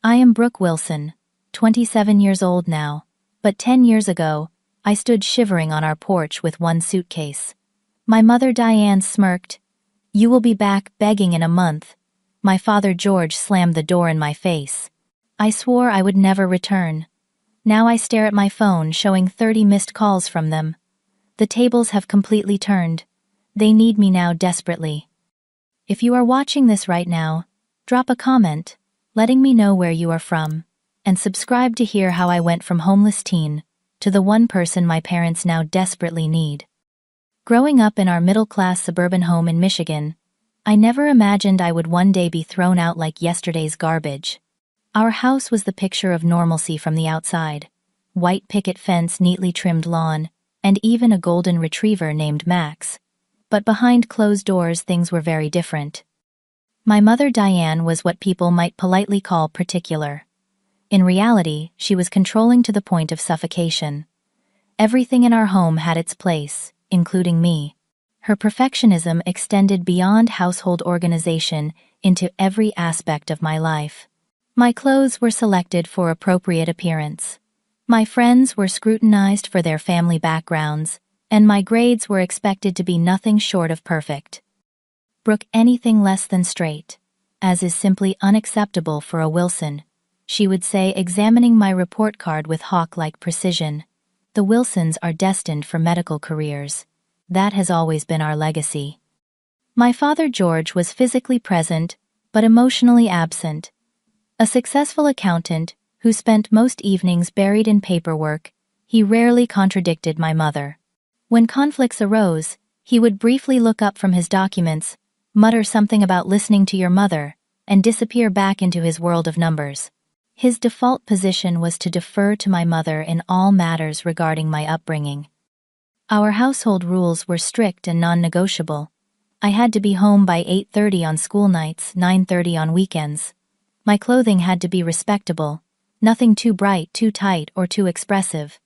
I am Brooke Wilson, 27 years old now, but 10 years ago, I stood shivering on our porch with one suitcase. My mother Diane smirked, "You will be back begging in a month." My father George slammed the door in my face. I swore I would never return. Now I stare at my phone showing 30 missed calls from them. The tables have completely turned. They need me now desperately. If you are watching this right now, drop a comment, letting me know where you are from, and subscribe to hear how I went from homeless teen to the one person my parents now desperately need. Growing up in our middle-class suburban home in Michigan, I never imagined I would one day be thrown out like yesterday's garbage. Our house was the picture of normalcy from the outside. White picket fence, neatly trimmed lawn, and even a golden retriever named Max. But behind closed doors things were very different. My mother Diane was what people might politely call particular. In reality, she was controlling to the point of suffocation. Everything in our home had its place, including me. Her perfectionism extended beyond household organization into every aspect of my life. My clothes were selected for appropriate appearance. My friends were scrutinized for their family backgrounds, and my grades were expected to be nothing short of perfect. Brooke, anything less than straight, as is simply unacceptable for a Wilson, she would say, examining my report card with hawk-like precision. The Wilsons are destined for medical careers. That has always been our legacy. My father George was physically present, but emotionally absent. A successful accountant who spent most evenings buried in paperwork, he rarely contradicted my mother. When conflicts arose, he would briefly look up from his documents, mutter something about listening to your mother, and disappear back into his world of numbers. His default position was to defer to my mother in all matters regarding my upbringing. Our household rules were strict and non-negotiable. I had to be home by 8:30 on school nights, 9:30 on weekends. My clothing had to be respectable, nothing too bright, too tight, or too expressive.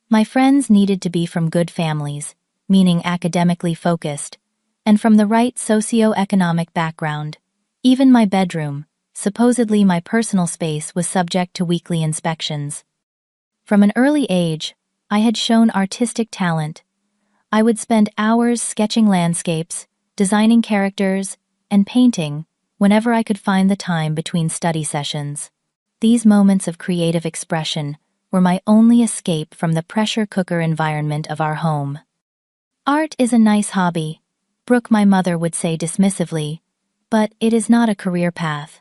My friends needed to be from good families, meaning academically focused, and from the right socio-economic background. Even my bedroom, supposedly my personal space, was subject to weekly inspections. From an early age, I had shown artistic talent. I would spend hours sketching landscapes, designing characters, and painting whenever I could find the time between study sessions. These moments of creative expression were my only escape from the pressure cooker environment of our home. "Art is a nice hobby," Brooke, my mother, would say dismissively, "but it is not a career path.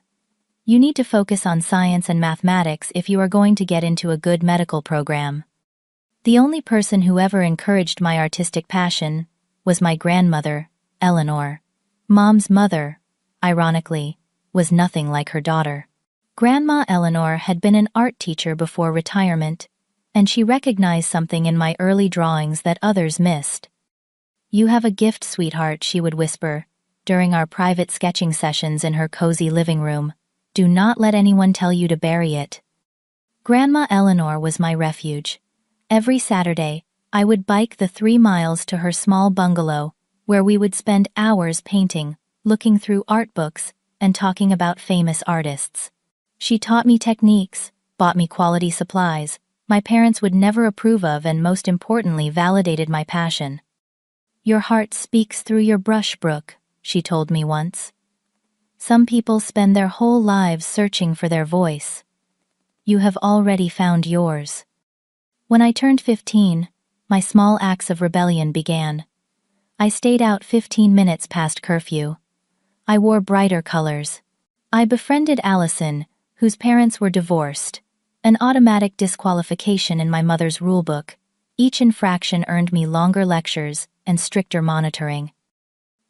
You need to focus on science and mathematics if you are going to get into a good medical program." The only person who ever encouraged my artistic passion was my grandmother, Eleanor. Mom's mother, ironically, was nothing like her daughter. Grandma Eleanor had been an art teacher before retirement, and she recognized something in my early drawings that others missed. "You have a gift, sweetheart," she would whisper, during our private sketching sessions in her cozy living room. "Do not let anyone tell you to bury it." Grandma Eleanor was my refuge. Every Saturday, I would bike the 3 miles to her small bungalow, where we would spend hours painting, looking through art books, and talking about famous artists. She taught me techniques, bought me quality supplies my parents would never approve of, and most importantly, validated my passion. "Your heart speaks through your brush, Brooke," she told me once. "Some people spend their whole lives searching for their voice. You have already found yours." When I turned 15, my small acts of rebellion began. I stayed out 15 minutes past curfew. I wore brighter colors. I befriended Allison, whose parents were divorced, an automatic disqualification in my mother's rulebook. Each infraction earned me longer lectures and stricter monitoring.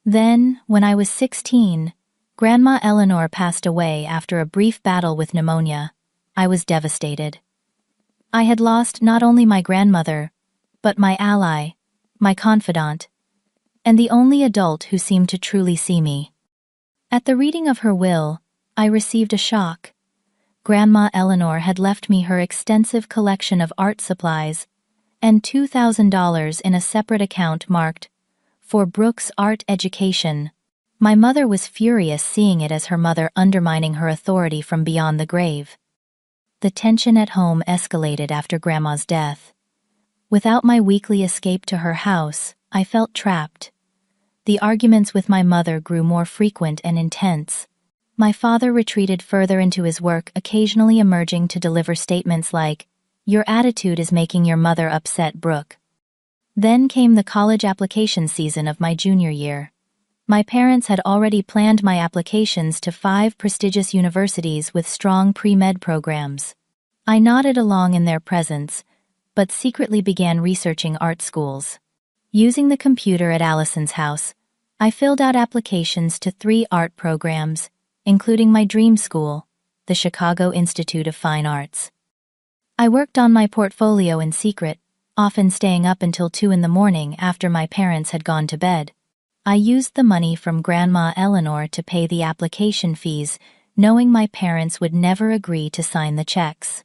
Then, when I was 16, Grandma Eleanor passed away after a brief battle with pneumonia. I was devastated. I had lost not only my grandmother, but my ally, my confidant, and the only adult who seemed to truly see me. At the reading of her will, I received a shock. Grandma Eleanor had left me her extensive collection of art supplies and $2,000 in a separate account marked, "For Brooke's art education." My mother was furious, seeing it as her mother undermining her authority from beyond the grave. The tension at home escalated after Grandma's death. Without my weekly escape to her house, I felt trapped. The arguments with my mother grew more frequent and intense. My father retreated further into his work, occasionally emerging to deliver statements like, "Your attitude is making your mother upset, Brooke." Then came the college application season of my junior year. My parents had already planned my applications to 5 prestigious universities with strong pre-med programs. I nodded along in their presence, but secretly began researching art schools. Using the computer at Allison's house, I filled out applications to 3 art programs, including my dream school, the Chicago Institute of Fine Arts. I worked on my portfolio in secret, often staying up until 2 in the morning after my parents had gone to bed. I used the money from Grandma Eleanor to pay the application fees, knowing my parents would never agree to sign the checks.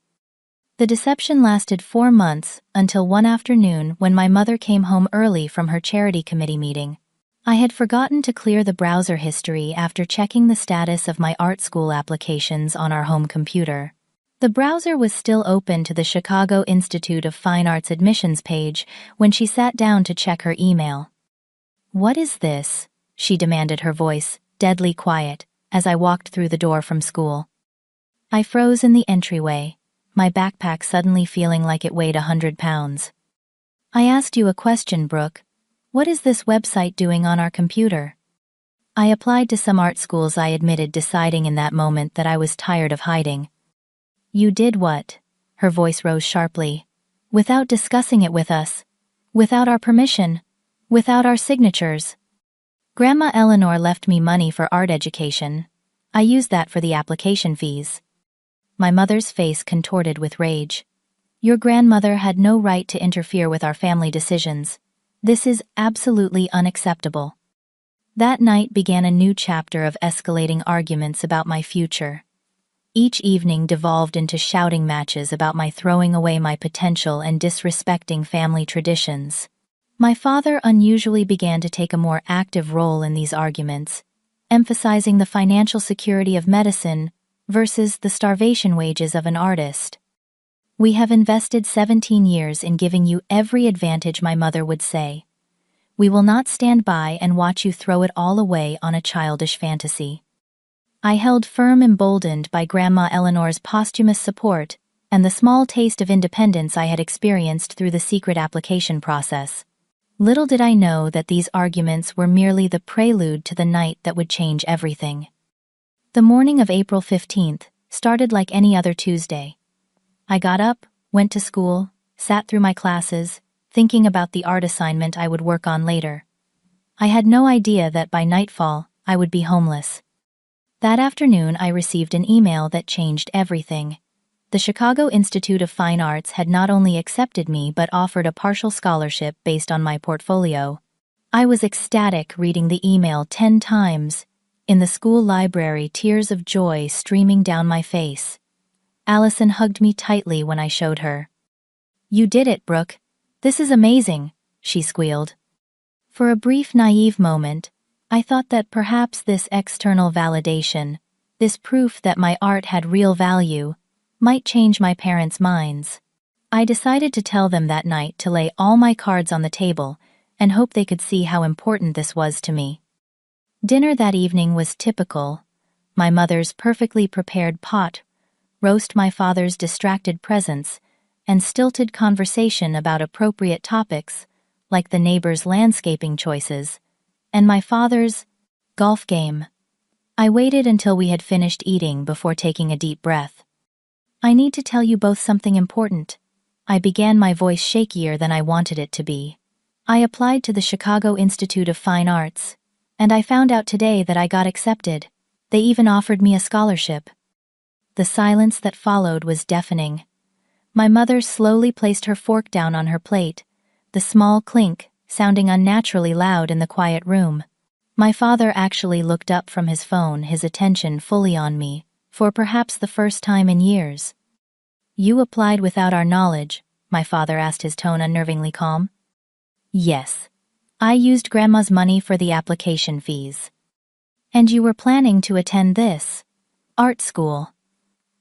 The deception lasted 4 months, until one afternoon when my mother came home early from her charity committee meeting. I had forgotten to clear the browser history after checking the status of my art school applications on our home computer. The browser was still open to the Chicago Institute of Fine Arts admissions page when she sat down to check her email. "What is this?" she demanded, her voice deadly quiet, as I walked through the door from school. I froze in the entryway, my backpack suddenly feeling like it weighed 100 pounds. "I asked you a question, Brooke. What is this website doing on our computer?" I applied to some art schools, I admitted, deciding in that moment that I was tired of hiding. "You did what?" Her voice rose sharply. "Without discussing it with us. Without our permission. Without our signatures." Grandma Eleanor left me money for art education. I used that for the application fees. My mother's face contorted with rage. "Your grandmother had no right to interfere with our family decisions. This is absolutely unacceptable." That night began a new chapter of escalating arguments about my future. Each evening devolved into shouting matches about my throwing away my potential and disrespecting family traditions. My father unusually began to take a more active role in these arguments, emphasizing the financial security of medicine versus the starvation wages of an artist. "We have invested 17 years in giving you every advantage," my mother would say. "We will not stand by and watch you throw it all away on a childish fantasy." I held firm, emboldened by Grandma Eleanor's posthumous support and the small taste of independence I had experienced through the secret application process. Little did I know that these arguments were merely the prelude to the night that would change everything. The morning of April 15th started like any other Tuesday. I got up, went to school, sat through my classes, thinking about the art assignment I would work on later. I had no idea that by nightfall, I would be homeless. That afternoon, I received an email that changed everything. The Chicago Institute of Fine Arts had not only accepted me but offered a partial scholarship based on my portfolio. I was ecstatic, reading the email 10 times. In the school library, tears of joy streaming down my face. Allison hugged me tightly when I showed her. "You did it, Brooke. This is amazing," she squealed. For a brief, naive moment, I thought that perhaps this external validation, this proof that my art had real value, might change my parents' minds. I decided to tell them that night, to lay all my cards on the table and hope they could see how important this was to me. Dinner that evening was typical. My mother's perfectly prepared pot roast, my father's distracted presence, and stilted conversation about appropriate topics, like the neighbors' landscaping choices, and my father's golf game. I waited until we had finished eating before taking a deep breath. "I need to tell you both something important." I began, my voice shakier than I wanted it to be. "I applied to the Chicago Institute of Fine Arts, and I found out today that I got accepted. They even offered me a scholarship." The silence that followed was deafening. My mother slowly placed her fork down on her plate, the small clink sounding unnaturally loud in the quiet room. My father actually looked up from his phone, his attention fully on me, for perhaps the first time in years. "You applied without our knowledge?" my father asked, his tone unnervingly calm. "Yes. I used Grandma's money for the application fees." "And you were planning to attend this art school?"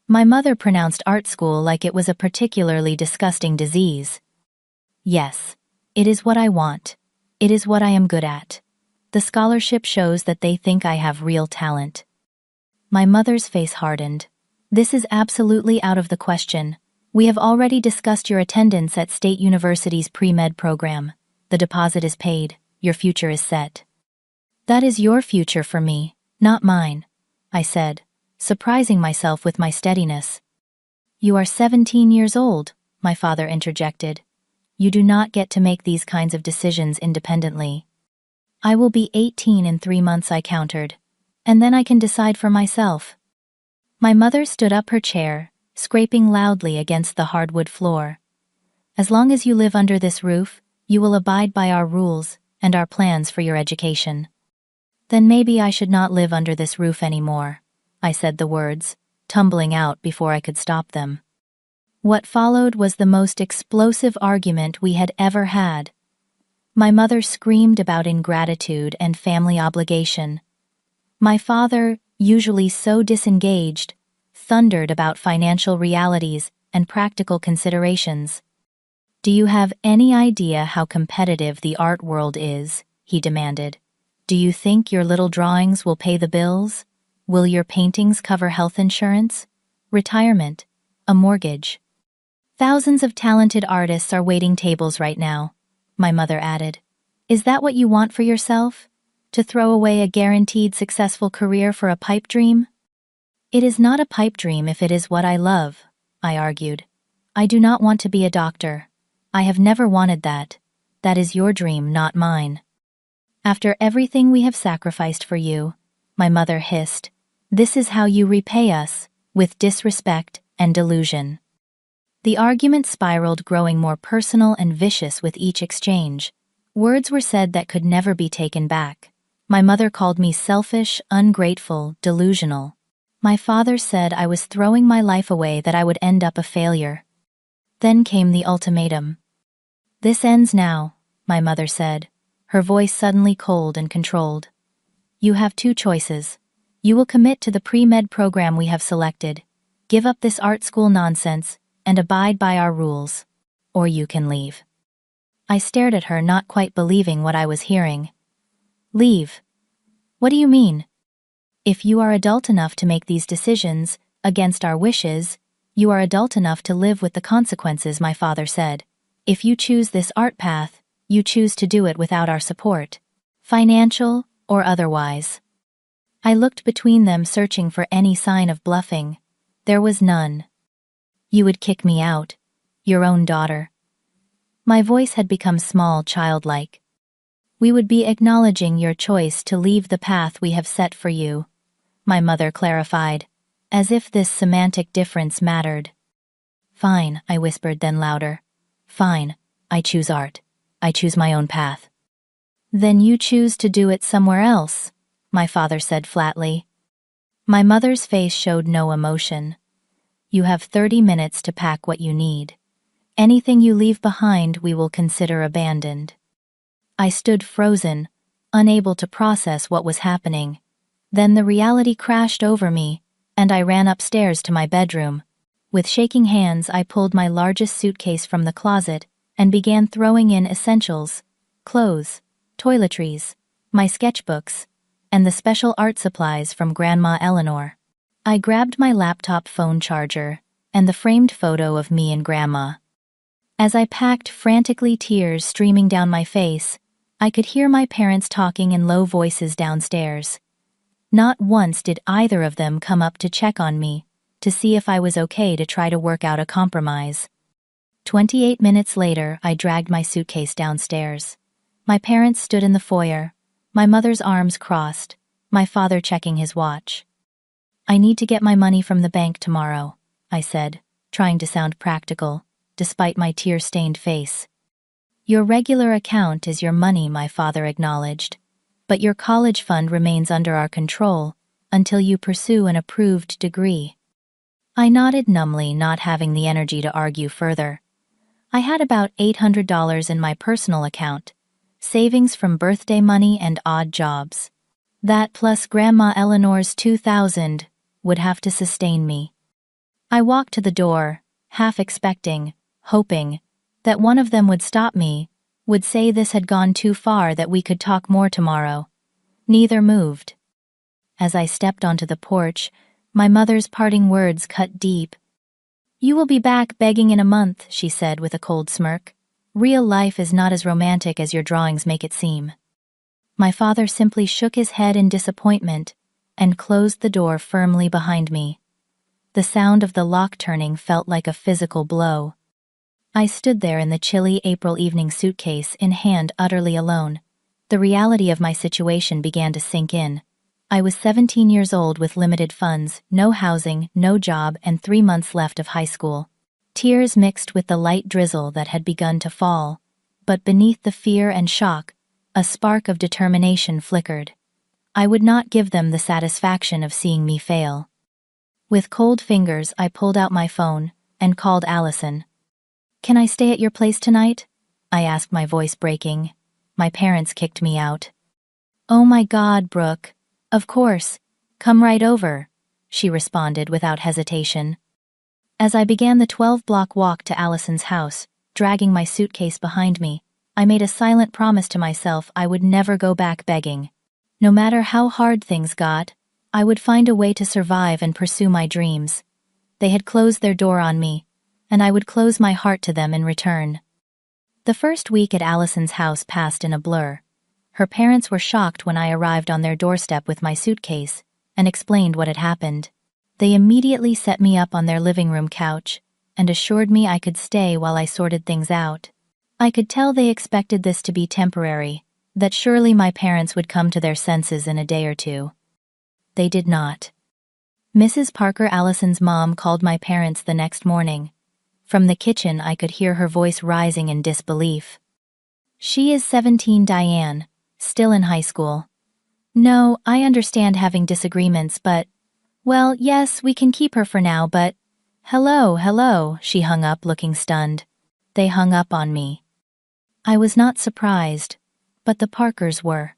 My mother pronounced art school like it was a particularly disgusting disease. Yes, it is what I want. It is what I am good at. The scholarship shows that they think I have real talent. My mother's face hardened. This is absolutely out of the question. We have already discussed your attendance at State University's pre-med program. The deposit is paid. Your future is set. That is your future for me, not mine, I said, surprising myself with my steadiness. You are 17 years old, my father interjected. You do not get to make these kinds of decisions independently. I will be 18 in 3 months, I countered, and then I can decide for myself. My mother stood up her chair, scraping loudly against the hardwood floor. As long as you live under this roof, you will abide by our rules and our plans for your education. Then maybe I should not live under this roof anymore, I said the words, tumbling out before I could stop them. What followed was the most explosive argument we had ever had. My mother screamed about ingratitude and family obligation. My father, usually so disengaged, thundered about financial realities and practical considerations. Do you have any idea how competitive the art world is? He demanded. Do you think your little drawings will pay the bills? Will your paintings cover health insurance, retirement, a mortgage? Thousands of talented artists are waiting tables right now, my mother added. Is that what you want for yourself? To throw away a guaranteed successful career for a pipe dream? It is not a pipe dream if it is what I love, I argued. I do not want to be a doctor. I have never wanted that. That is your dream, not mine. After everything we have sacrificed for you, my mother hissed, this is how you repay us, with disrespect and delusion. The argument spiraled, growing more personal and vicious with each exchange. Words were said that could never be taken back. My mother called me selfish, ungrateful, delusional. My father said I was throwing my life away, that I would end up a failure. Then came the ultimatum. This ends now, my mother said, her voice suddenly cold and controlled. You have 2 choices. You will commit to the pre-med program we have selected, give up this art school nonsense, and abide by our rules. Or you can leave. I stared at her, not quite believing what I was hearing. Leave? What do you mean? If you are adult enough to make these decisions, against our wishes, you are adult enough to live with the consequences, my father said. If you choose this art path, you choose to do it without our support, financial or otherwise. I looked between them, searching for any sign of bluffing. There was none. You would kick me out, your own daughter. My voice had become small, childlike. We would be acknowledging your choice to leave the path we have set for you, my mother clarified, as if this semantic difference mattered. Fine, I whispered, then louder. Fine, I choose art. I choose my own path. Then you choose to do it somewhere else, my father said flatly. My mother's face showed no emotion. You have 30 minutes to pack what you need. Anything you leave behind we will consider abandoned. I stood frozen, unable to process what was happening. Then the reality crashed over me, and I ran upstairs to my bedroom. With shaking hands, I pulled my largest suitcase from the closet and began throwing in essentials, clothes, toiletries, my sketchbooks, and the special art supplies from Grandma Eleanor. I grabbed my laptop phone charger and the framed photo of me and Grandma. As I packed frantically, tears streaming down my face, I could hear my parents talking in low voices downstairs. Not once did either of them come up to check on me, to see if I was okay, to try to work out a compromise. 28 minutes later, I dragged my suitcase downstairs. My parents stood in the foyer, my mother's arms crossed, my father checking his watch. I need to get my money from the bank tomorrow, I said, trying to sound practical, despite my tear-stained face. Your regular account is your money, my father acknowledged, but your college fund remains under our control until you pursue an approved degree. I nodded numbly, not having the energy to argue further. I had about $800 in my personal account, savings from birthday money and odd jobs. That plus Grandma Eleanor's $2,000 would have to sustain me. I walked to the door, half expecting, hoping, that one of them would stop me, would say this had gone too far, that we could talk more tomorrow. Neither moved. As I stepped onto the porch, my mother's parting words cut deep. "You will be back begging in a month," she said with a cold smirk. "Real life is not as romantic as your drawings make it seem." My father simply shook his head in disappointment and closed the door firmly behind me. The sound of the lock turning felt like a physical blow. I stood there in the chilly April evening, suitcase in hand, utterly alone. The reality of my situation began to sink in. I was 17 years old with limited funds, no housing, no job, and 3 months left of high school. Tears mixed with the light drizzle that had begun to fall, but beneath the fear and shock, a spark of determination flickered. I would not give them the satisfaction of seeing me fail. With cold fingers, I pulled out my phone and called Allison. "Can I stay at your place tonight?" I asked, my voice breaking. My parents kicked me out. "Oh my God, Brooke. Of course. Come right over," she responded without hesitation. As I began the 12-block walk to Allison's house, dragging my suitcase behind me, I made a silent promise to myself I would never go back begging. No matter how hard things got, I would find a way to survive and pursue my dreams. They had closed their door on me, and I would close my heart to them in return. The first week at Allison's house passed in a blur. Her parents were shocked when I arrived on their doorstep with my suitcase and explained what had happened. They immediately set me up on their living room couch and assured me I could stay while I sorted things out. I could tell they expected this to be temporary, that surely my parents would come to their senses in a day or two. They did not. Mrs. Parker, Allison's mom, called my parents the next morning. From the kitchen, I could hear her voice rising in disbelief. "She is 17, Diane, still in high school. No, I understand having disagreements, but, well, yes, we can keep her for now, but..." Hello, she hung up, looking stunned. They hung up on me. I was not surprised, but the Parkers were.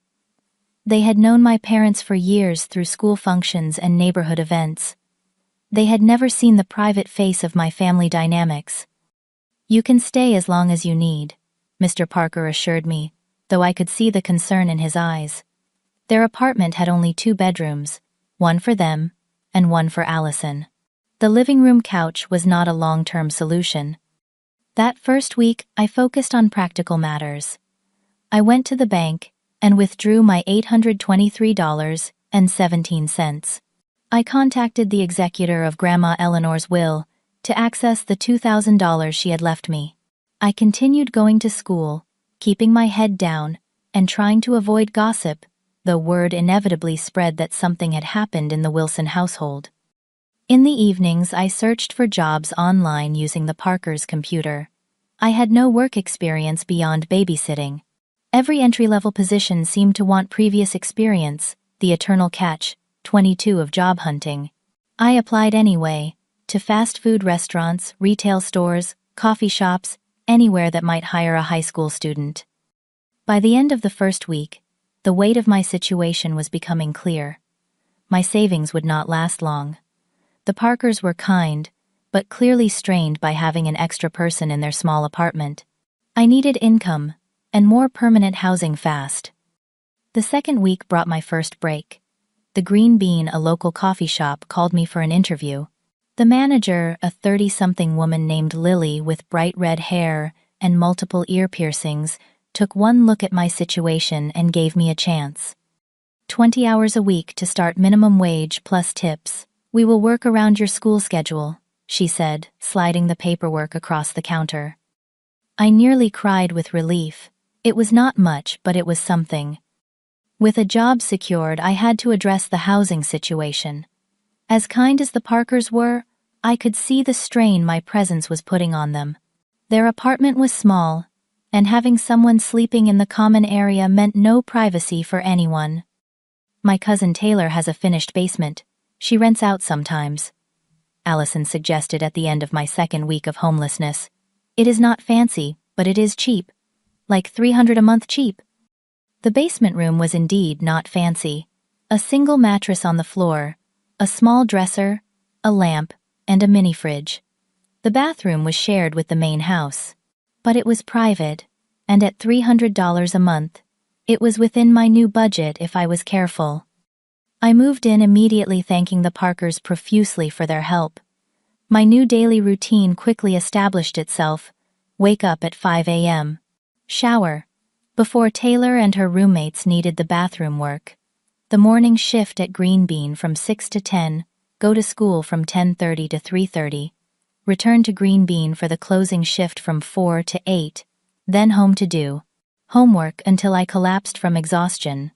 They had known my parents for years through school functions and neighborhood events. They had never seen the private face of my family dynamics. "You can stay as long as you need," Mr. Parker assured me, though I could see the concern in his eyes. Their apartment had only 2 bedrooms, one for them and one for Allison. The living room couch was not a long-term solution. That first week, I focused on practical matters. I went to the bank and withdrew my $823.17. I contacted the executor of Grandma Eleanor's will to access the $2,000 she had left me. I continued going to school, keeping my head down, and trying to avoid gossip, though word inevitably spread that something had happened in the Wilson household. In the evenings, I searched for jobs online using the Parkers' computer. I had no work experience beyond babysitting. Every entry-level position seemed to want previous experience, the eternal catch, 22 of job hunting. I applied anyway, to fast food restaurants, retail stores, coffee shops, anywhere that might hire a high school student. By the end of the first week, the weight of my situation was becoming clear. My savings would not last long. The Parkers were kind, but clearly strained by having an extra person in their small apartment. I needed income, and more permanent housing fast. The second week brought my first break. The Green Bean, a local coffee shop, called me for an interview. The manager, a 30-something woman named Lily with bright red hair and multiple ear piercings, took one look at my situation and gave me a chance. 20 hours a week to start, minimum wage plus tips. "We will work around your school schedule," she said, sliding the paperwork across the counter. I nearly cried with relief. It was not much, but it was something. With a job secured, I had to address the housing situation. As kind as the Parkers were, I could see the strain my presence was putting on them. Their apartment was small, and having someone sleeping in the common area meant no privacy for anyone. "My cousin Taylor has a finished basement. She rents out sometimes," Allison suggested at the end of my second week of homelessness. "It is not fancy, but it is cheap. Like $300 a month cheap." The basement room was indeed not fancy. A single mattress on the floor, a small dresser, a lamp, and a mini fridge. The bathroom was shared with the main house. But it was private, and at $300 a month, it was within my new budget if I was careful. I moved in immediately, thanking the Parkers profusely for their help. My new daily routine quickly established itself. Wake up at 5 a.m. Shower. Before Taylor and her roommates needed the bathroom work. The morning shift at Green Bean from 6 to 10, go to school from 10:30 to 3:30. Return to Green Bean for the closing shift from 4 to 8, then home to do homework until I collapsed from exhaustion.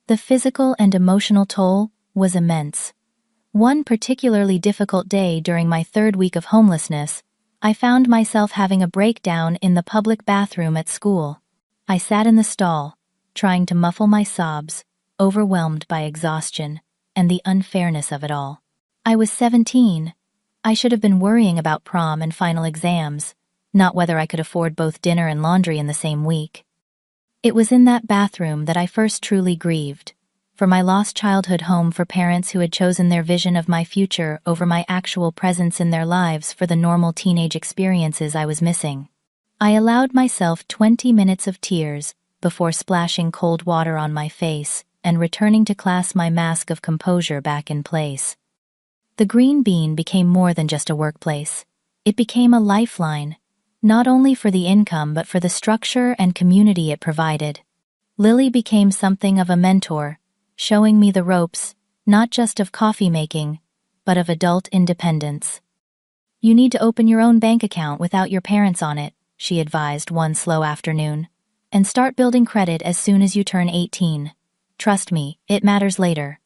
The physical and emotional toll was immense. One particularly difficult day during my third week of homelessness, I found myself having a breakdown in the public bathroom at school. I sat in the stall, trying to muffle my sobs, overwhelmed by exhaustion and the unfairness of it all. I was 17. I should have been worrying about prom and final exams, not whether I could afford both dinner and laundry in the same week. It was in that bathroom that I first truly grieved, for my lost childhood home, for parents who had chosen their vision of my future over my actual presence in their lives, for the normal teenage experiences I was missing. I allowed myself 20 minutes of tears before splashing cold water on my face and returning to class, my mask of composure back in place. The Green Bean became more than just a workplace. It became a lifeline, not only for the income but for the structure and community it provided. Lily became something of a mentor, showing me the ropes, not just of coffee making, but of adult independence. You need to open your own bank account without your parents on it, she advised one slow afternoon, and start building credit as soon as you turn 18. Trust me, it matters later.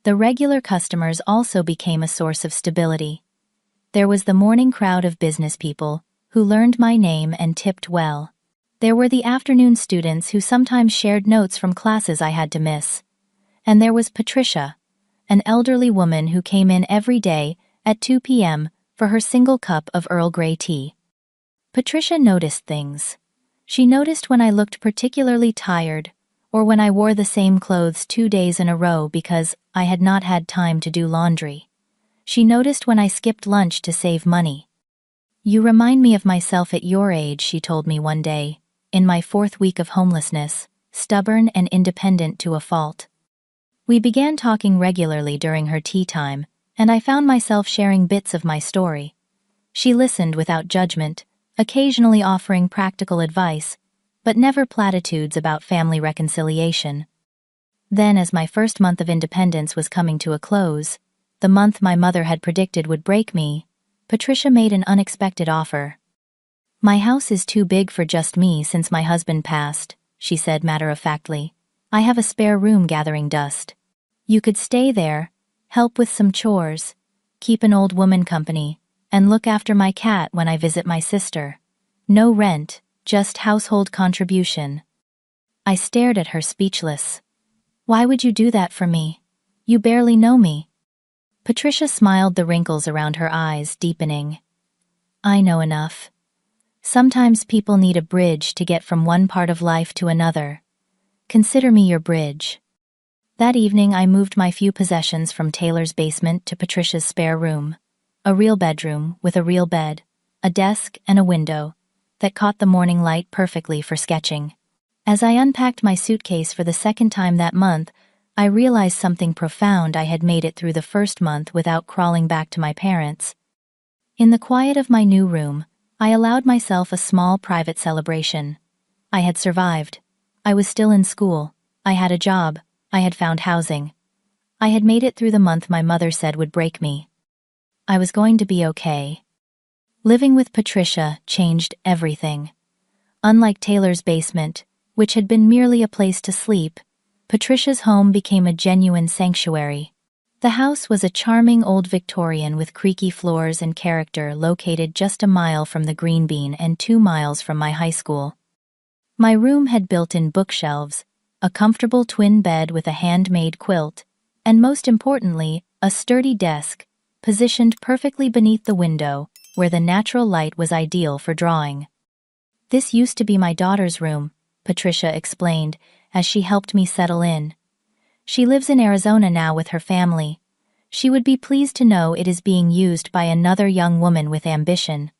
The regular customers also became a source of stability. There was the morning crowd of business people who learned my name and tipped well. There were the afternoon students who sometimes shared notes from classes I had to miss. And there was Patricia, an elderly woman who came in every day at 2 p.m. for her single cup of Earl Grey tea. Patricia noticed things. She noticed when I looked particularly tired, or when I wore the same clothes 2 days in a row because I had not had time to do laundry. She noticed when I skipped lunch to save money. You remind me of myself at your age, she told me one day, in my 4th week of homelessness, stubborn and independent to a fault. We began talking regularly during her tea time, and I found myself sharing bits of my story. She listened without judgment, occasionally offering practical advice, but never platitudes about family reconciliation. Then, as my first month of independence was coming to a close, the month my mother had predicted would break me, Patricia made an unexpected offer. My house is too big for just me since my husband passed, she said matter-of-factly. I have a spare room gathering dust. You could stay there, help with some chores, keep an old woman company, and look after my cat when I visit my sister. No rent, just household contribution. I stared at her speechless. Why would you do that for me? You barely know me. Patricia smiled, the wrinkles around her eyes deepening. I know enough. Sometimes people need a bridge to get from one part of life to another. Consider me your bridge. That evening I moved my few possessions from Taylor's basement to Patricia's spare room. A real bedroom with a real bed, a desk and a window that caught the morning light perfectly for sketching. As I unpacked my suitcase for the second time that month, I realized something profound. I had made it through the first month without crawling back to my parents. In the quiet of my new room, I allowed myself a small private celebration. I had survived. I was still in school. I had a job. I had found housing. I had made it through the month my mother said would break me. I was going to be okay. Living with Patricia changed everything. Unlike Taylor's basement, which had been merely a place to sleep, Patricia's home became a genuine sanctuary. The house was a charming old Victorian with creaky floors and character, located just a mile from the Green Bean and 2 miles from my high school. My room had built-in bookshelves, a comfortable twin bed with a handmade quilt, and most importantly, a sturdy desk, positioned perfectly beneath the window, where the natural light was ideal for drawing. This used to be my daughter's room, Patricia explained, as she helped me settle in. She lives in Arizona now with her family. She would be pleased to know it is being used by another young woman with ambition.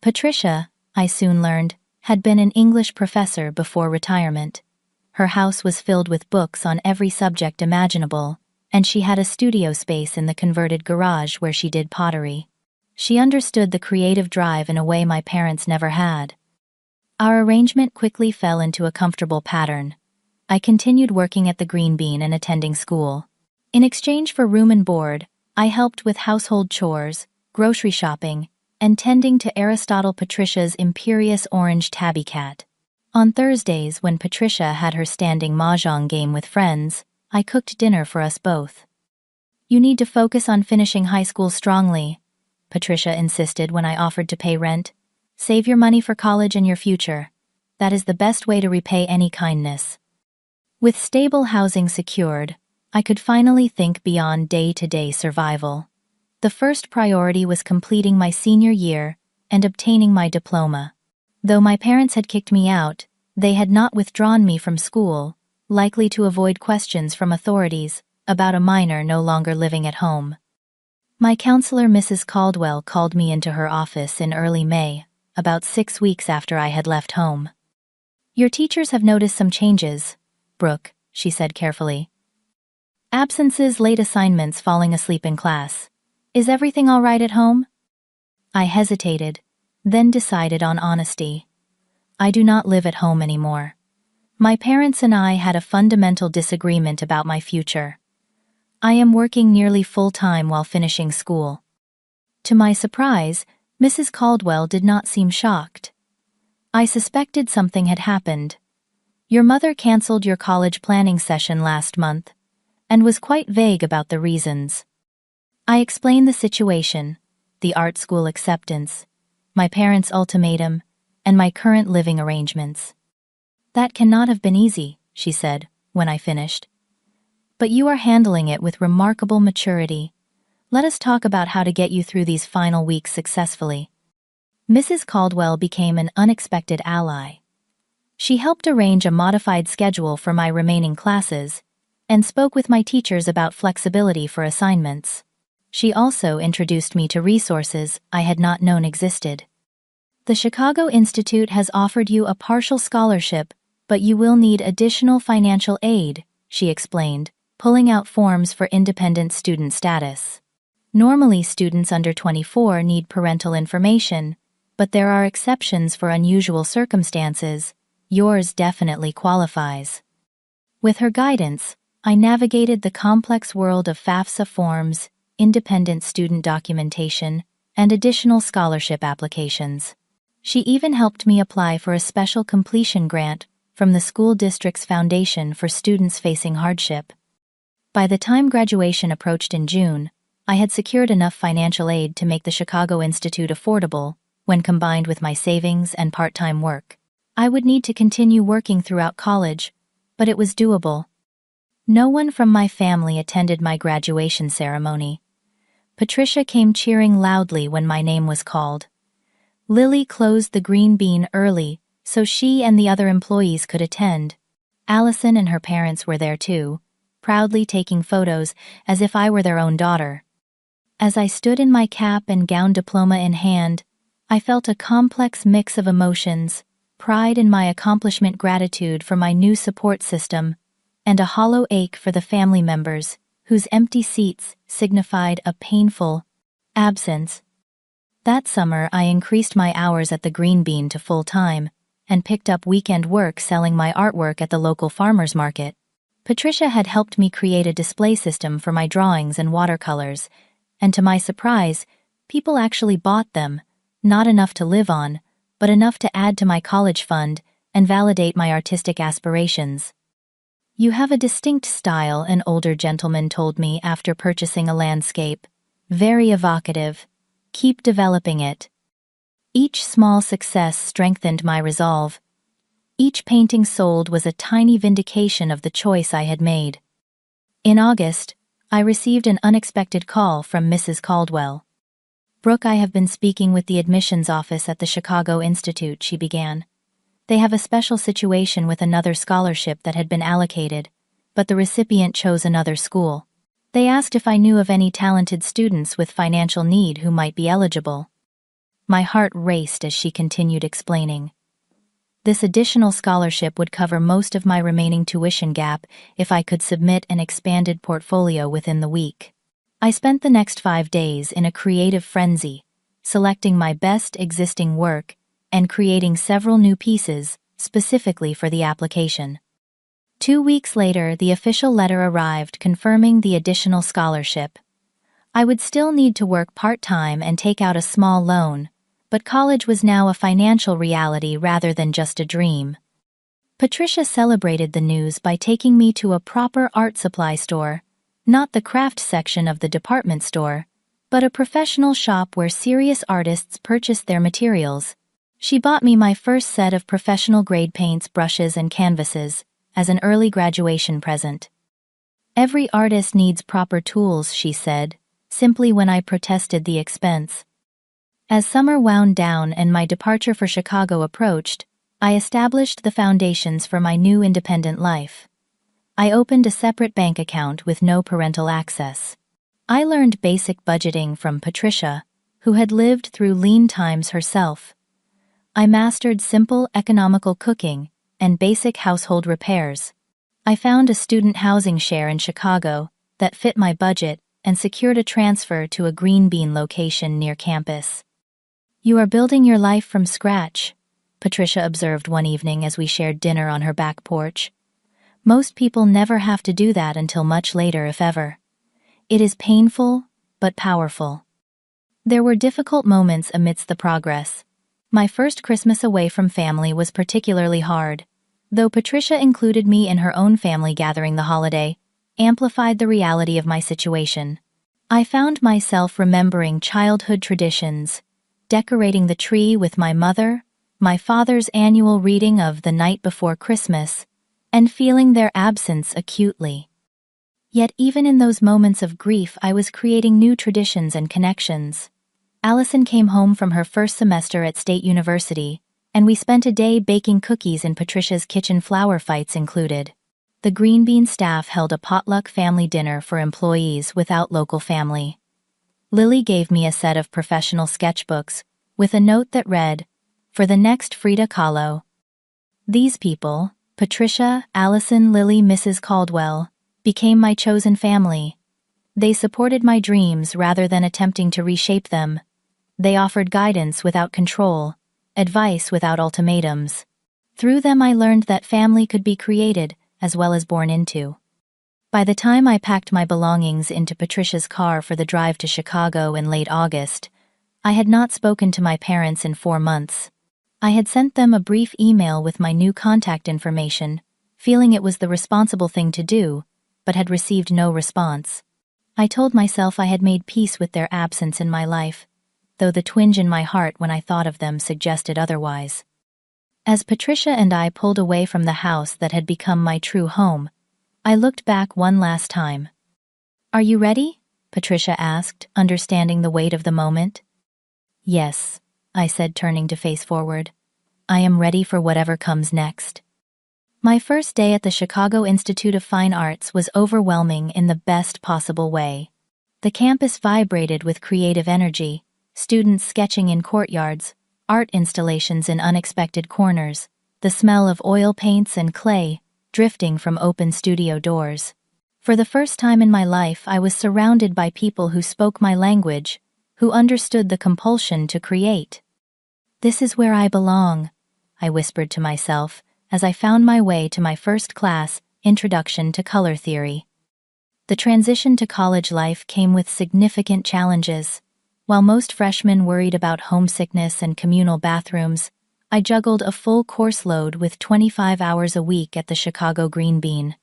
Patricia, I soon learned, had been an English professor before retirement. Her house was filled with books on every subject imaginable, and she had a studio space in the converted garage where she did pottery. She understood the creative drive in a way my parents never had. Our arrangement quickly fell into a comfortable pattern. I continued working at the Green Bean and attending school. In exchange for room and board, I helped with household chores, grocery shopping, and tending to Aristotle Patricia's imperious orange tabby cat. On Thursdays, when Patricia had her standing mahjong game with friends, I cooked dinner for us both. "You need to focus on finishing high school strongly," Patricia insisted when I offered to pay rent. "Save your money for college and your future. That is the best way to repay any kindness." With stable housing secured, I could finally think beyond day-to-day survival. The first priority was completing my senior year and obtaining my diploma. Though my parents had kicked me out, they had not withdrawn me from school, likely to avoid questions from authorities about a minor no longer living at home. My counselor, Mrs. Caldwell, called me into her office in early May, about 6 weeks after I had left home. "Your teachers have noticed some changes, Brooke," she said carefully. "Absences, late assignments, falling asleep in class. Is everything all right at home?" I hesitated, then decided on honesty. I do not live at home anymore. My parents and I had a fundamental disagreement about my future. I am working nearly full-time while finishing school. To my surprise, Mrs. Caldwell did not seem shocked. "I suspected something had happened. Your mother canceled your college planning session last month, and was quite vague about the reasons." I explained the situation, the art school acceptance, my parents' ultimatum, and my current living arrangements. "That cannot have been easy," she said, when I finished. "But you are handling it with remarkable maturity. Let us talk about how to get you through these final weeks successfully." Mrs. Caldwell became an unexpected ally. She helped arrange a modified schedule for my remaining classes, and spoke with my teachers about flexibility for assignments. She also introduced me to resources I had not known existed. "The Chicago Institute has offered you a partial scholarship, but you will need additional financial aid," she explained, pulling out forms for independent student status. "Normally, students under 24 need parental information, but there are exceptions for unusual circumstances. Yours definitely qualifies." With her guidance, I navigated the complex world of FAFSA forms, independent student documentation, and additional scholarship applications. She even helped me apply for a special completion grant from the school district's Foundation for Students Facing Hardship. By the time graduation approached in June, I had secured enough financial aid to make the Chicago Institute affordable when combined with my savings and part-time work. I would need to continue working throughout college, but it was doable. No one from my family attended my graduation ceremony. Patricia came cheering loudly when my name was called. Lily closed the Green Bean early so she and the other employees could attend. Allison and her parents were there too, proudly taking photos as if I were their own daughter. As I stood in my cap and gown, diploma in hand, I felt a complex mix of emotions, pride in my accomplishment, gratitude for my new support system, and a hollow ache for the family members whose empty seats signified a painful absence. That summer, I increased my hours at the Green Bean to full-time and picked up weekend work selling my artwork at the local farmers market. Patricia had helped me create a display system for my drawings and watercolors, and to my surprise, people actually bought them, not enough to live on, but enough to add to my college fund and validate my artistic aspirations. "You have a distinct style," an older gentleman told me after purchasing a landscape. "Very evocative. Keep developing it." Each small success strengthened my resolve. Each painting sold was a tiny vindication of the choice I had made. In August, I received an unexpected call from Mrs. Caldwell. "Brooke, I have been speaking with the admissions office at the Chicago Institute," she began. "They have a special situation with another scholarship that had been allocated, but the recipient chose another school. They asked if I knew of any talented students with financial need who might be eligible. My heart raced as she continued explaining. This additional scholarship would cover most of my remaining tuition gap if I could submit an expanded portfolio within the week. I spent the next 5 days in a creative frenzy, selecting my best existing work and creating several new pieces specifically for the application. 2 weeks later, the official letter arrived confirming the additional scholarship. I would still need to work part-time and take out a small loan, but college was now a financial reality rather than just a dream. Patricia celebrated the news by taking me to a proper art supply store, not the craft section of the department store, but a professional shop where serious artists purchased their materials. She bought me my first set of professional-grade paints, brushes, and canvases as an early graduation present. Every artist needs proper tools, she said, simply when I protested the expense. As summer wound down and my departure for Chicago approached, I established the foundations for my new independent life. I opened a separate bank account with no parental access. I learned basic budgeting from Patricia, who had lived through lean times herself. I mastered simple economical cooking and basic household repairs. I found a student housing share in Chicago that fit my budget and secured a transfer to a green bean location near campus. "You are building your life from scratch," Patricia observed one evening as we shared dinner on her back porch. "Most people never have to do that until much later, if ever. It is painful, but powerful." There were difficult moments amidst the progress. My first Christmas away from family was particularly hard, though Patricia included me in her own family gathering the holiday, amplified the reality of my situation. I found myself remembering childhood traditions, decorating the tree with my mother, my father's annual reading of The Night Before Christmas, and feeling their absence acutely. Yet even in those moments of grief, I was creating new traditions and connections. Allison came home from her first semester at State University, and we spent a day baking cookies in Patricia's kitchen, flour fights included. The Green Bean staff held a potluck family dinner for employees without local family. Lily gave me a set of professional sketchbooks, with a note that read, "For the next Frida Kahlo." These people, Patricia, Allison, Lily, Mrs. Caldwell, became my chosen family. They supported my dreams rather than attempting to reshape them. They offered guidance without control, advice without ultimatums. Through them I learned that family could be created as well as born into. By the time I packed my belongings into Patricia's car for the drive to Chicago in late August, I had not spoken to my parents in 4 months. I had sent them a brief email with my new contact information, feeling it was the responsible thing to do, but had received no response. I told myself I had made peace with their absence in my life, though the twinge in my heart when I thought of them suggested otherwise. As Patricia and I pulled away from the house that had become my true home, I looked back one last time. "Are you ready?" Patricia asked, understanding the weight of the moment. "Yes," I said, turning to face forward. "I am ready for whatever comes next." My first day at the Chicago Institute of Fine Arts was overwhelming in the best possible way. The campus vibrated with creative energy, students sketching in courtyards, art installations in unexpected corners, the smell of oil paints and clay drifting from open studio doors. For the first time in my life, I was surrounded by people who spoke my language, who understood the compulsion to create. "This is where I belong," I whispered to myself as I found my way to my first class, Introduction to Color Theory. The transition to college life came with significant challenges. While most freshmen worried about homesickness and communal bathrooms, I juggled a full course load with 25 hours a week at the Chicago Green Bean.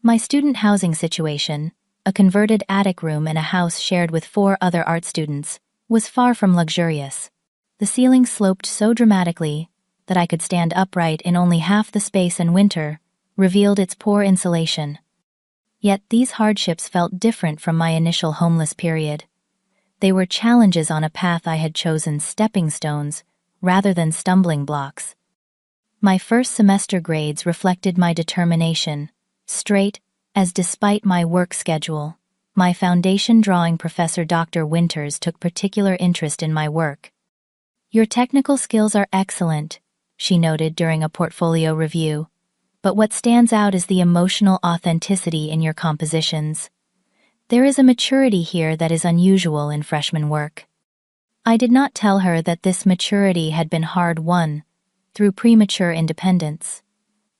My student housing situation, a converted attic room in a house shared with 4 other art students, was far from luxurious. The ceiling sloped so dramatically that I could stand upright in only half the space, and winter revealed its poor insulation. Yet these hardships felt different from my initial homeless period. They were challenges on a path I had chosen, stepping stones rather than stumbling blocks. My first semester grades reflected my determination, straight as despite my work schedule. My foundation drawing professor Dr. Winters took particular interest in my work. "Your technical skills are excellent," she noted during a portfolio review, "but what stands out is the emotional authenticity in your compositions. There is a maturity here that is unusual in freshman work." I did not tell her that this maturity had been hard-won through premature independence.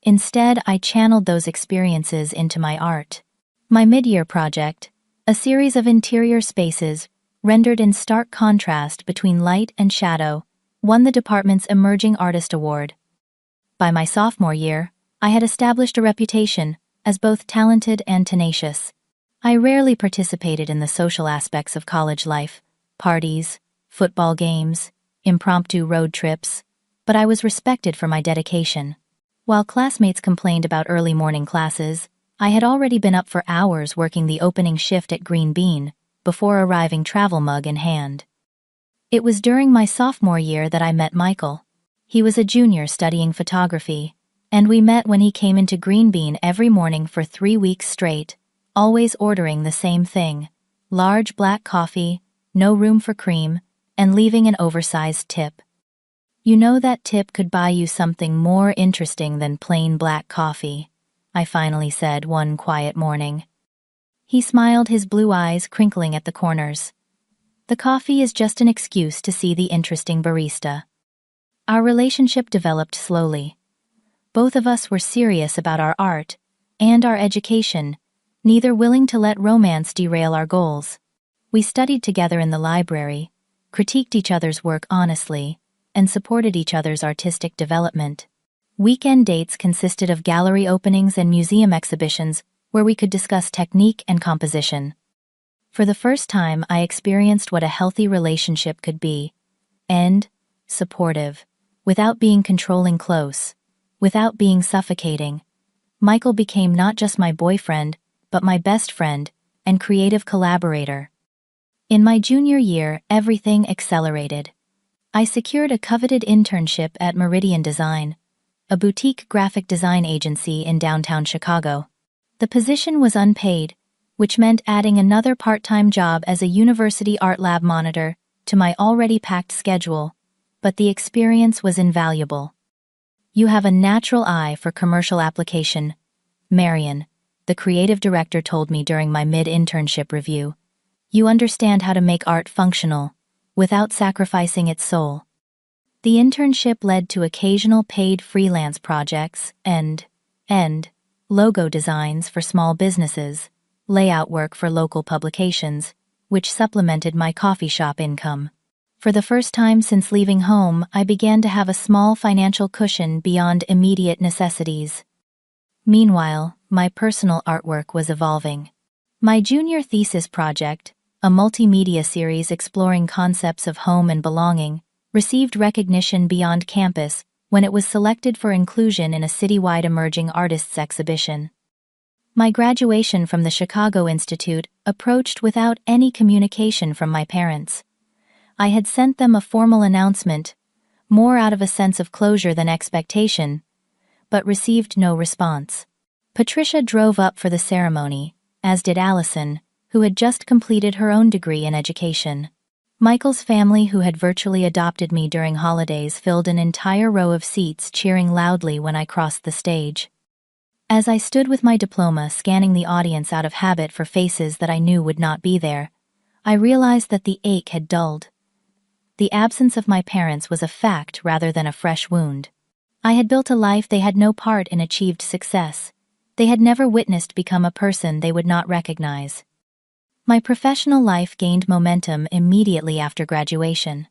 Instead, I channeled those experiences into my art. My mid-year project, a series of interior spaces rendered in stark contrast between light and shadow, won the department's Emerging Artist Award. By my sophomore year, I had established a reputation as both talented and tenacious. I rarely participated in the social aspects of college life, parties, football games, impromptu road trips, but I was respected for my dedication. While classmates complained about early morning classes, I had already been up for hours working the opening shift at Green Bean before arriving travel mug in hand. It was during my sophomore year that I met Michael. He was a junior studying photography, and we met when he came into Green Bean every morning for 3 weeks straight, always ordering the same thing: large black coffee, no room for cream, and leaving an oversized tip. "You know that tip could buy you something more interesting than plain black coffee," I finally said one quiet morning. He smiled, his blue eyes crinkling at the corners. "The coffee is just an excuse to see the interesting barista." Our relationship developed slowly. Both of us were serious about our art and our education, neither willing to let romance derail our goals. We studied together in the library, critiqued each other's work honestly, and supported each other's artistic development. Weekend dates consisted of gallery openings and museum exhibitions where we could discuss technique and composition. For the first time, I experienced what a healthy relationship could be: and supportive, without being controlling, close, without being suffocating. Michael became not just my boyfriend, but my best friend and creative collaborator. In my junior year, everything accelerated. I secured a coveted internship at Meridian Design, a boutique graphic design agency in downtown Chicago. The position was unpaid, which meant adding another part-time job as a university art lab monitor to my already packed schedule, but the experience was invaluable. "You have a natural eye for commercial application, Marion," the creative director told me during my mid-internship review. "You understand how to make art functional, without sacrificing its soul." The internship led to occasional paid freelance projects and logo designs for small businesses, layout work for local publications, which supplemented my coffee shop income. For the first time since leaving home, I began to have a small financial cushion beyond immediate necessities. Meanwhile, my personal artwork was evolving. My junior thesis project, a multimedia series exploring concepts of home and belonging, received recognition beyond campus when it was selected for inclusion in a citywide Emerging Artists exhibition. My graduation from the Chicago Institute approached without any communication from my parents. I had sent them a formal announcement, more out of a sense of closure than expectation, but received no response. Patricia drove up for the ceremony, as did Allison, who had just completed her own degree in education. Michael's family, who had virtually adopted me during holidays, filled an entire row of seats, cheering loudly when I crossed the stage. As I stood with my diploma scanning the audience out of habit for faces that I knew would not be there, I realized that the ache had dulled. The absence of my parents was a fact rather than a fresh wound. I had built a life they had no part in, achieved success. They had never witnessed become a person they would not recognize. My professional life gained momentum immediately after graduation.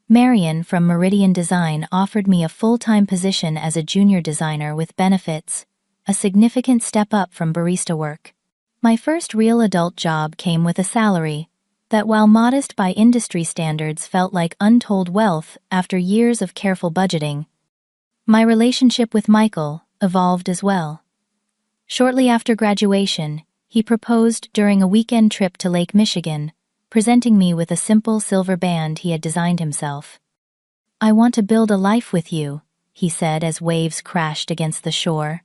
Marion from Meridian Design offered me a full-time position as a junior designer with benefits, a significant step up from barista work. My first real adult job came with a salary that, while modest by industry standards, felt like untold wealth after years of careful budgeting. My relationship with Michael evolved as well. Shortly after graduation, he proposed during a weekend trip to Lake Michigan, presenting me with a simple silver band he had designed himself. "I want to build a life with you," he said as waves crashed against the shore.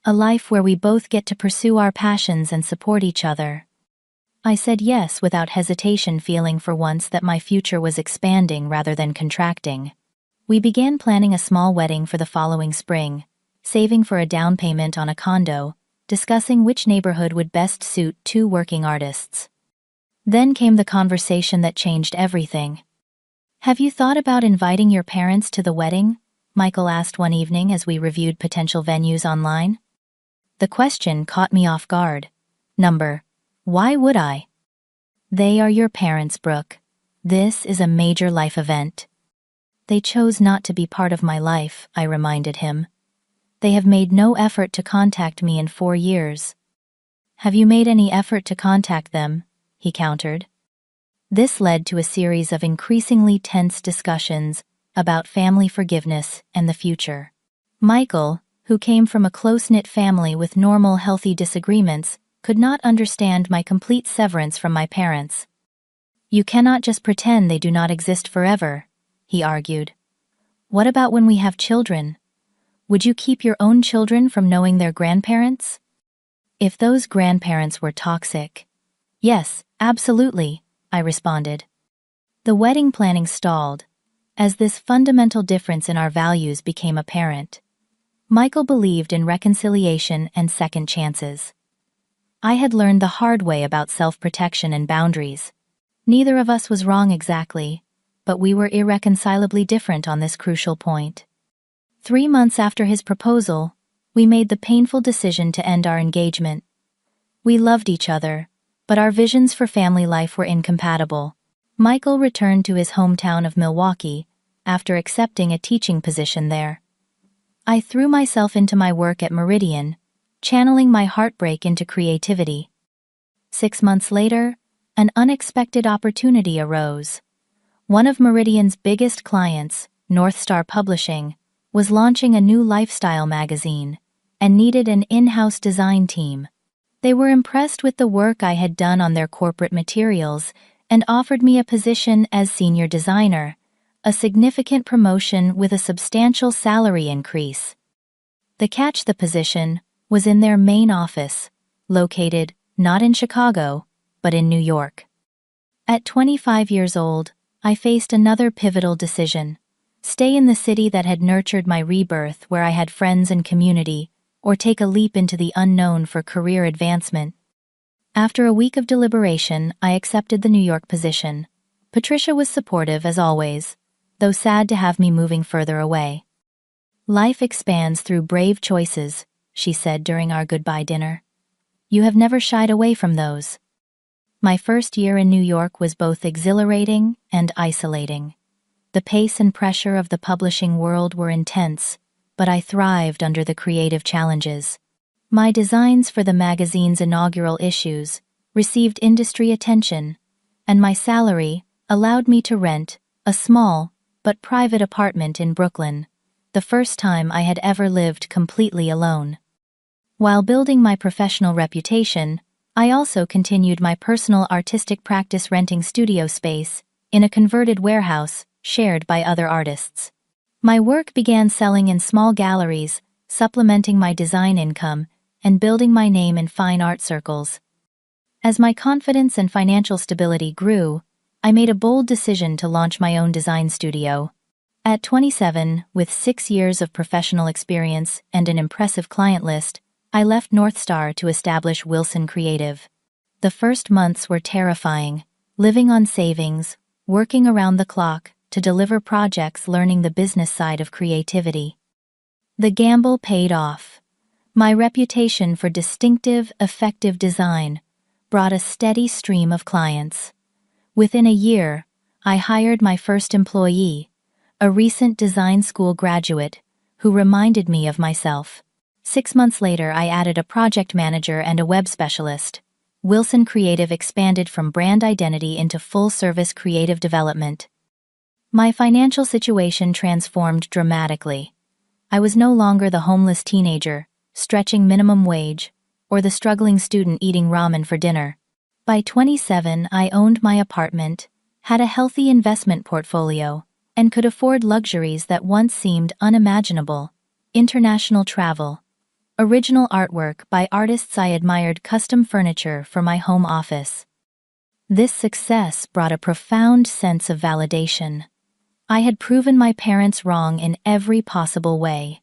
"A life where we both get to pursue our passions and support each other." I said yes without hesitation, feeling for once that my future was expanding rather than contracting. We began planning a small wedding for the following spring, saving for a down payment on a condo, discussing which neighborhood would best suit two working artists. Then came the conversation that changed everything. "Have you thought about inviting your parents to the wedding?" Michael asked one evening as we reviewed potential venues online. The question caught me off guard. Why would I? They are your parents, Brooke. This is a major life event. They chose not to be part of my life, I reminded him. They have made no effort to contact me in 4 years. Have you made any effort to contact them? He countered. This led to a series of increasingly tense discussions about family forgiveness and the future. Michael, who came from a close-knit family with normal, healthy disagreements, could not understand my complete severance from my parents. "You cannot just pretend they do not exist forever," he argued. "What about when we have children? Would you keep your own children from knowing their grandparents?" If those grandparents were toxic. Yes, absolutely, I responded. The wedding planning stalled, as this fundamental difference in our values became apparent. Michael believed in reconciliation and second chances. I had learned the hard way about self-protection and boundaries. Neither of us was wrong exactly, but we were irreconcilably different on this crucial point. 3 months after his proposal, we made the painful decision to end our engagement. We loved each other, but our visions for family life were incompatible. Michael returned to his hometown of Milwaukee after accepting a teaching position there. I threw myself into my work at Meridian, channeling my heartbreak into creativity. 6 months later, an unexpected opportunity arose. One of Meridian's biggest clients, North Star Publishing, was launching a new lifestyle magazine and needed an in-house design team. They were impressed with the work I had done on their corporate materials and offered me a position as senior designer, a significant promotion with a substantial salary increase. The catch: the position was in their main office, located not in Chicago, but in New York. At 25 years old, I faced another pivotal decision: stay in the city that had nurtured my rebirth, where I had friends and community, or take a leap into the unknown for career advancement. After a week of deliberation, I accepted the New York position. Patricia was supportive as always, though sad to have me moving further away. "Life expands through brave choices," she said during our goodbye dinner. "You have never shied away from those." My first year in New York was both exhilarating and isolating. The pace and pressure of the publishing world were intense, but I thrived under the creative challenges. My designs for the magazine's inaugural issues received industry attention, and my salary allowed me to rent a small but private apartment in Brooklyn, the first time I had ever lived completely alone. While building my professional reputation, I also continued my personal artistic practice, renting studio space in a converted warehouse shared by other artists. My work began selling in small galleries, supplementing my design income and building my name in fine art circles. As my confidence and financial stability grew, I made a bold decision to launch my own design studio. At 27, with 6 years of professional experience and an impressive client list, I left North Star to establish Wilson Creative. The first months were terrifying, living on savings, working around the clock to deliver projects, learning the business side of creativity. The gamble paid off. My reputation for distinctive, effective design brought a steady stream of clients. Within a year, I hired my first employee, a recent design school graduate, who reminded me of myself. 6 months later, I added a project manager and a web specialist. Wilson Creative expanded from brand identity into full-service creative development. My financial situation transformed dramatically. I was no longer the homeless teenager, stretching minimum wage, or the struggling student eating ramen for dinner. By 27, I owned my apartment, had a healthy investment portfolio, and could afford luxuries that once seemed unimaginable: international travel, original artwork by artists I admired, custom furniture for my home office. This success brought a profound sense of validation. I had proven my parents wrong in every possible way.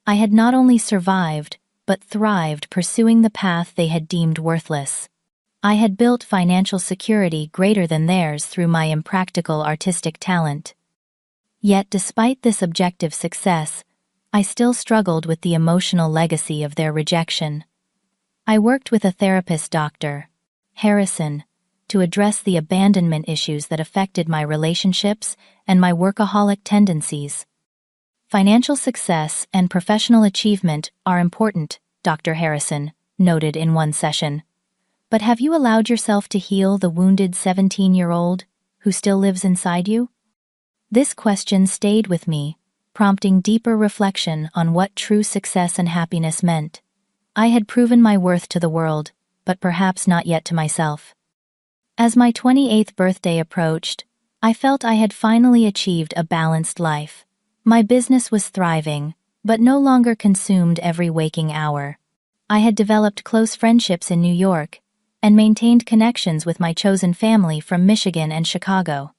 I had not only survived, but thrived pursuing the path they had deemed worthless. I had built financial security greater than theirs through my impractical artistic talent. Yet despite this objective success, I still struggled with the emotional legacy of their rejection. I worked with a therapist, Dr. Harrison, to address the abandonment issues that affected my relationships and my workaholic tendencies. Financial success and professional achievement are important, Dr. Harrison noted in one session. But have you allowed yourself to heal the wounded 17-year-old who still lives inside you? This question stayed with me, prompting deeper reflection on what true success and happiness meant. I had proven my worth to the world, but perhaps not yet to myself. As my 28th birthday approached, I felt I had finally achieved a balanced life. My business was thriving, but no longer consumed every waking hour. I had developed close friendships in New York and maintained connections with my chosen family from Michigan and Chicago.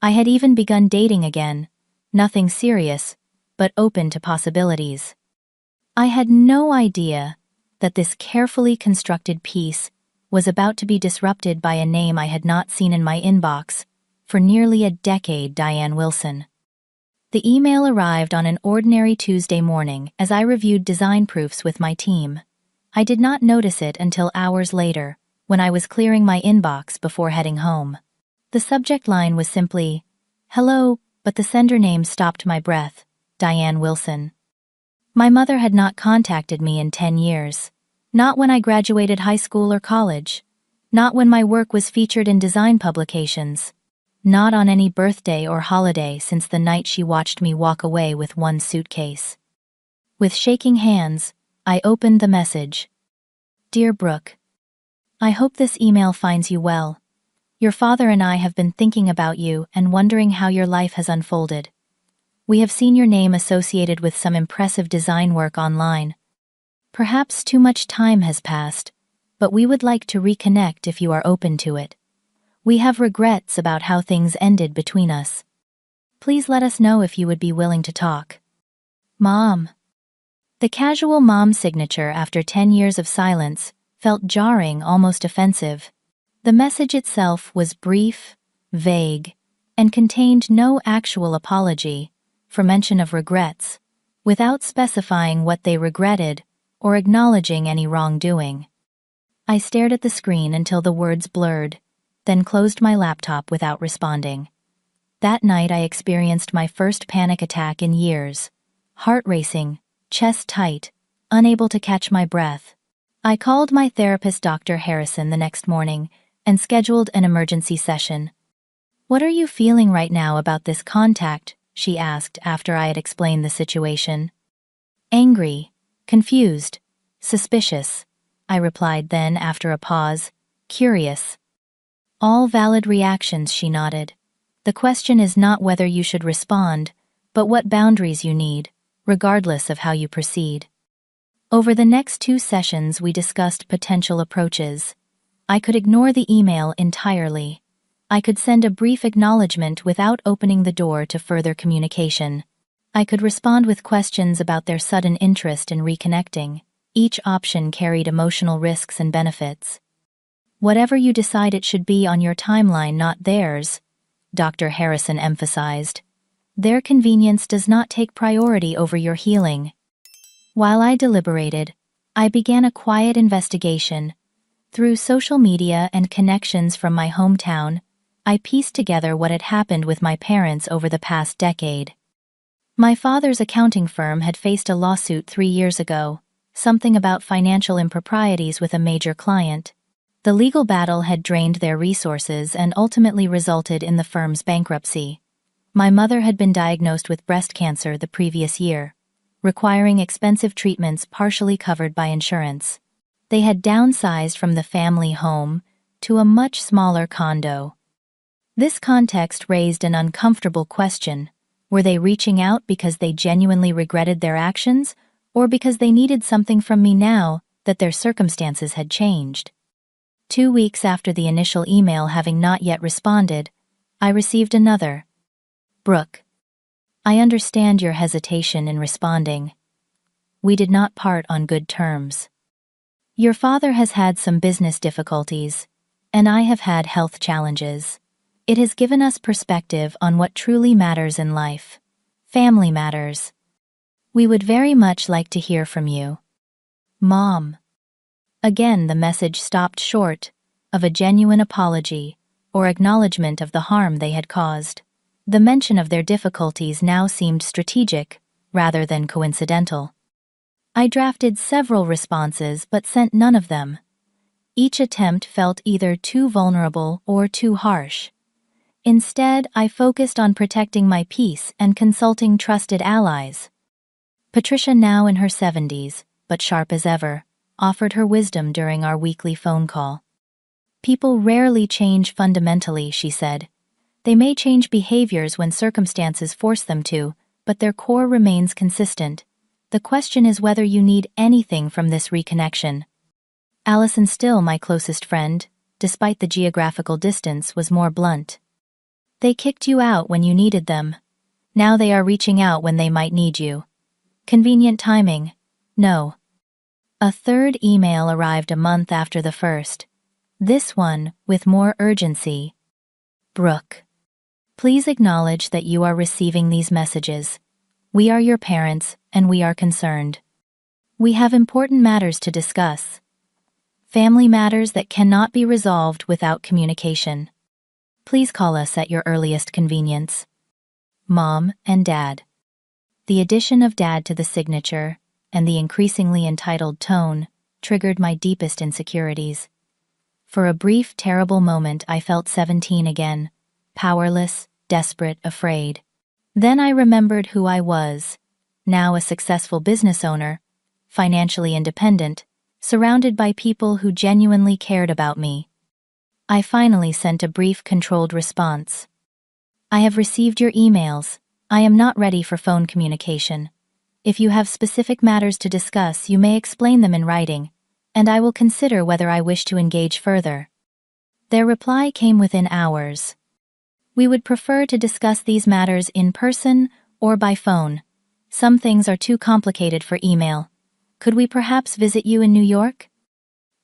I had even begun dating again, nothing serious, but open to possibilities. I had no idea that this carefully constructed peace was about to be disrupted by a name I had not seen in my inbox for nearly a decade, Diane Wilson. The email arrived on an ordinary Tuesday morning as I reviewed design proofs with my team. I did not notice it until hours later, when I was clearing my inbox before heading home. The subject line was simply, "Hello," but the sender name stopped my breath, Diane Wilson. My mother had not contacted me in 10 years. Not when I graduated high school or college. Not when my work was featured in design publications. Not on any birthday or holiday since the night she watched me walk away with one suitcase. With shaking hands, I opened the message. Dear Brooke, I hope this email finds you well. Your father and I have been thinking about you and wondering how your life has unfolded. We have seen your name associated with some impressive design work online. Perhaps too much time has passed, but we would like to reconnect if you are open to it. We have regrets about how things ended between us. Please let us know if you would be willing to talk. Mom. The casual mom signature after 10 years of silence felt jarring, almost offensive. The message itself was brief, vague, and contained no actual apology for mention of regrets, without specifying what they regretted or acknowledging any wrongdoing. I stared at the screen until the words blurred, then closed my laptop without responding. That night I experienced my first panic attack in years. Heart racing, chest tight, unable to catch my breath. I called my therapist, Dr. Harrison, the next morning and scheduled an emergency session. What are you feeling right now about this contact? She asked after I had explained the situation. Angry, confused, suspicious, I replied then after a pause, curious. All valid reactions, she nodded. The question is not whether you should respond, but what boundaries you need, regardless of how you proceed. Over the next 2 sessions we discussed potential approaches. I could ignore the email entirely. I could send a brief acknowledgement without opening the door to further communication. I could respond with questions about their sudden interest in reconnecting. Each option carried emotional risks and benefits. Whatever you decide it should be on your timeline, not theirs, Dr. Harrison emphasized. Their convenience does not take priority over your healing. While I deliberated, I began a quiet investigation. Through social media and connections from my hometown, I pieced together what had happened with my parents over the past decade. My father's accounting firm had faced a lawsuit 3 years ago, something about financial improprieties with a major client. The legal battle had drained their resources and ultimately resulted in the firm's bankruptcy. My mother had been diagnosed with breast cancer the previous year, requiring expensive treatments partially covered by insurance. They had downsized from the family home to a much smaller condo. This context raised an uncomfortable question. Were they reaching out because they genuinely regretted their actions, or because they needed something from me now that their circumstances had changed? 2 weeks after the initial email having not yet responded, I received another. Brooke, I understand your hesitation in responding. We did not part on good terms. Your father has had some business difficulties, and I have had health challenges. It has given us perspective on what truly matters in life. Family matters. We would very much like to hear from you. Mom. Again, the message stopped short of a genuine apology or acknowledgement of the harm they had caused. The mention of their difficulties now seemed strategic rather than coincidental. I drafted several responses but sent none of them. Each attempt felt either too vulnerable or too harsh. Instead, I focused on protecting my peace and consulting trusted allies. Patricia, now in her 70s, but sharp as ever, offered her wisdom during our weekly phone call. People rarely change fundamentally, she said. They may change behaviors when circumstances force them to, but their core remains consistent. The question is whether you need anything from this reconnection. Allison, still my closest friend, despite the geographical distance, was more blunt. They kicked you out when you needed them. Now they are reaching out when they might need you. Convenient timing. No. A third email arrived a month after the first. This one, with more urgency. Brooke, please acknowledge that you are receiving these messages. We are your parents, and we are concerned. We have important matters to discuss. Family matters that cannot be resolved without communication. Please call us at your earliest convenience. Mom and Dad. The addition of Dad to the signature and the increasingly entitled tone triggered my deepest insecurities. For a brief, terrible moment, I felt 17 again, powerless, desperate, afraid. Then I remembered who I was, now a successful business owner, financially independent, surrounded by people who genuinely cared about me. I finally sent a brief, controlled response. I have received your emails. I am not ready for phone communication. If you have specific matters to discuss, you may explain them in writing, and I will consider whether I wish to engage further. Their reply came within hours. We would prefer to discuss these matters in person or by phone. Some things are too complicated for email. Could we perhaps visit you in New York?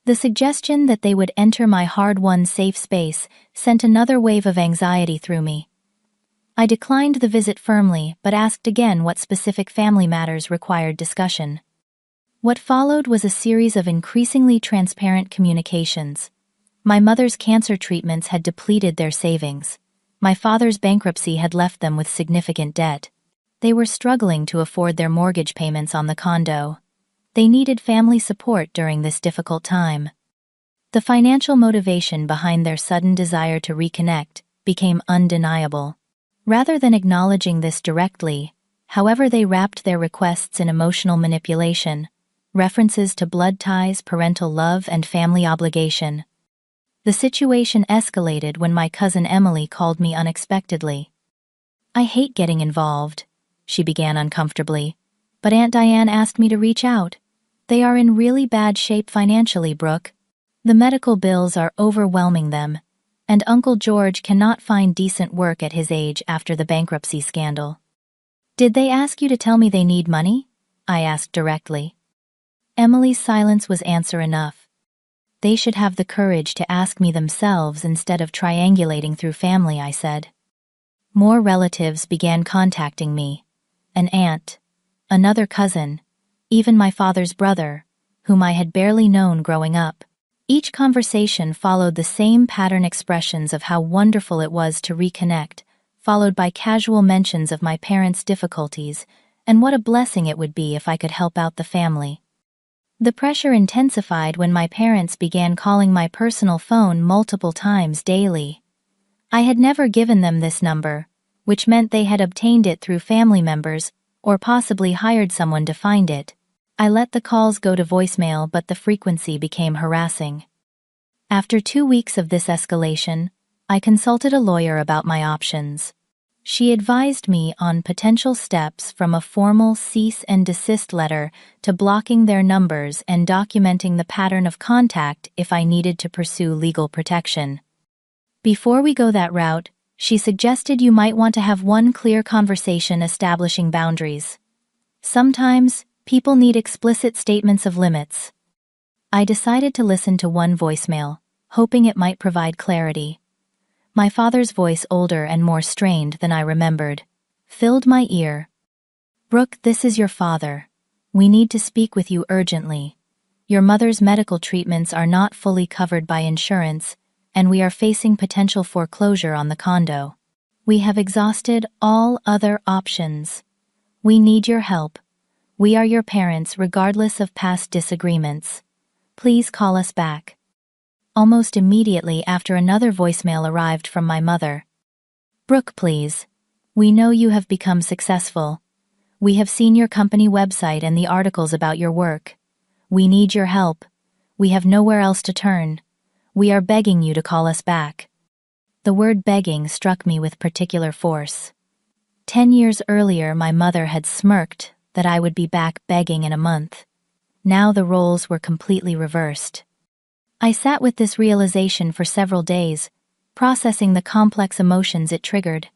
The suggestion that they would enter my hard-won safe space sent another wave of anxiety through me. I declined the visit firmly, but asked again what specific family matters required discussion. What followed was a series of increasingly transparent communications. My mother's cancer treatments had depleted their savings. My father's bankruptcy had left them with significant debt. They were struggling to afford their mortgage payments on the condo. They needed family support during this difficult time. The financial motivation behind their sudden desire to reconnect became undeniable. Rather than acknowledging this directly, however, they wrapped their requests in emotional manipulation, references to blood ties, parental love, and family obligation. The situation escalated when my cousin Emily called me unexpectedly. I hate getting involved, she began uncomfortably, but Aunt Diane asked me to reach out. They are in really bad shape financially, Brooke. The medical bills are overwhelming them, and Uncle George cannot find decent work at his age after the bankruptcy scandal. Did they ask you to tell me they need money? I asked directly. Emily's silence was answer enough. They should have the courage to ask me themselves instead of triangulating through family, I said. More relatives began contacting me. An aunt, another cousin, even my father's brother, whom I had barely known growing up. Each conversation followed the same pattern: expressions of how wonderful it was to reconnect, followed by casual mentions of my parents' difficulties and what a blessing it would be if I could help out the family. The pressure intensified when my parents began calling my personal phone multiple times daily. I had never given them this number, which meant they had obtained it through family members or possibly hired someone to find it. I let the calls go to voicemail, but the frequency became harassing. After 2 weeks of this escalation, I consulted a lawyer about my options. She advised me on potential steps from a formal cease and desist letter to blocking their numbers and documenting the pattern of contact if I needed to pursue legal protection. Before we go that route, she suggested you might want to have one clear conversation establishing boundaries. Sometimes, people need explicit statements of limits. I decided to listen to one voicemail, hoping it might provide clarity. My father's voice, older and more strained than I remembered, filled my ear. "Brooke, this is your father. We need to speak with you urgently. Your mother's medical treatments are not fully covered by insurance, and we are facing potential foreclosure on the condo. We have exhausted all other options. We need your help. We are your parents regardless of past disagreements. Please call us back." Almost immediately after, another voicemail arrived from my mother. "Brooke, please. We know you have become successful. We have seen your company website and the articles about your work. We need your help. We have nowhere else to turn. We are begging you to call us back." The word begging struck me with particular force. 10 years earlier, my mother had smirked that I would be back begging in a month. Now the roles were completely reversed. I sat with this realization for several days, processing the complex emotions it triggered.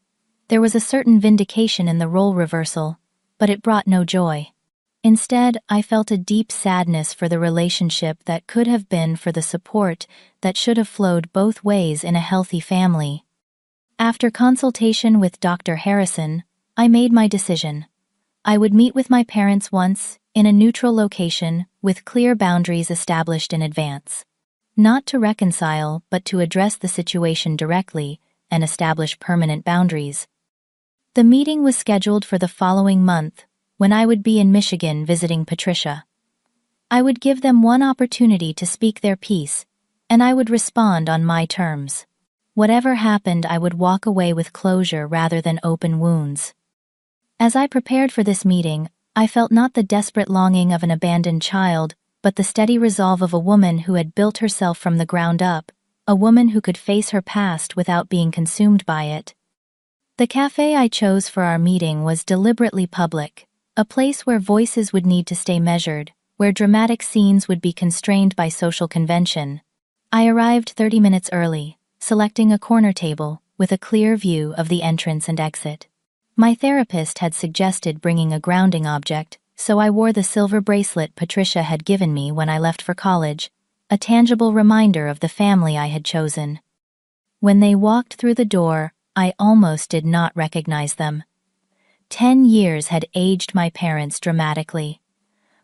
There was a certain vindication in the role reversal, but it brought no joy. Instead, I felt a deep sadness for the relationship that could have been, for the support that should have flowed both ways in a healthy family. After consultation with Dr. Harrison, I made my decision. I would meet with my parents once, in a neutral location, with clear boundaries established in advance. Not to reconcile, but to address the situation directly and establish permanent boundaries. The meeting was scheduled for the following month, when I would be in Michigan visiting Patricia. I would give them one opportunity to speak their piece, and I would respond on my terms. Whatever happened, I would walk away with closure rather than open wounds. As I prepared for this meeting, I felt not the desperate longing of an abandoned child, but the steady resolve of a woman who had built herself from the ground up, a woman who could face her past without being consumed by it. The cafe I chose for our meeting was deliberately public, a place where voices would need to stay measured, where dramatic scenes would be constrained by social convention. I arrived 30 minutes early, selecting a corner table with a clear view of the entrance and exit. My therapist had suggested bringing a grounding object, so I wore the silver bracelet Patricia had given me when I left for college, a tangible reminder of the family I had chosen. When they walked through the door, I almost did not recognize them. 10 years had aged my parents dramatically.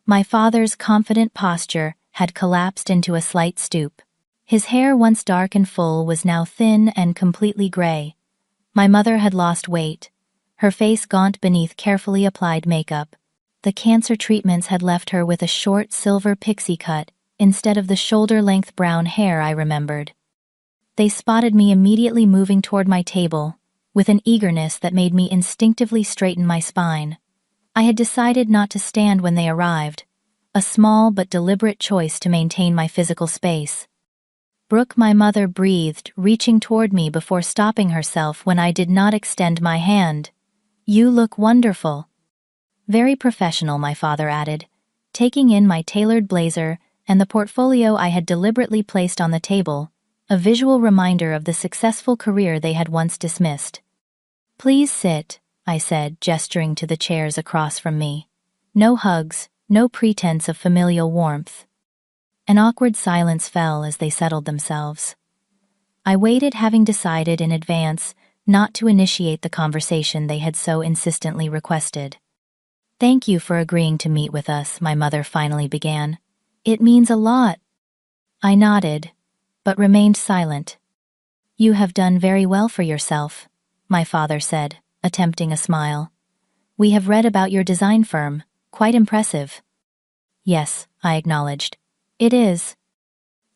My father's confident posture had collapsed into a slight stoop. His hair, once dark and full, was now thin and completely gray. My mother had lost weight, her face gaunt beneath carefully applied makeup. The cancer treatments had left her with a short silver pixie cut instead of the shoulder-length brown hair I remembered. They spotted me immediately moving toward my table, with an eagerness that made me instinctively straighten my spine. I had decided not to stand when they arrived, a small but deliberate choice to maintain my physical space. "Brooke," my mother breathed, reaching toward me before stopping herself when I did not extend my hand. "You look wonderful." "Very professional," my father added, taking in my tailored blazer and the portfolio I had deliberately placed on the table, a visual reminder of the successful career they had once dismissed. "Please sit," I said, gesturing to the chairs across from me. No hugs, no pretense of familial warmth. An awkward silence fell as they settled themselves. I waited, having decided in advance not to initiate the conversation they had so insistently requested. "Thank you for agreeing to meet with us," my mother finally began. "It means a lot." I nodded, but remained silent. "You have done very well for yourself," my father said, attempting a smile. "We have read about your design firm. Quite impressive." "Yes," I acknowledged. "It is."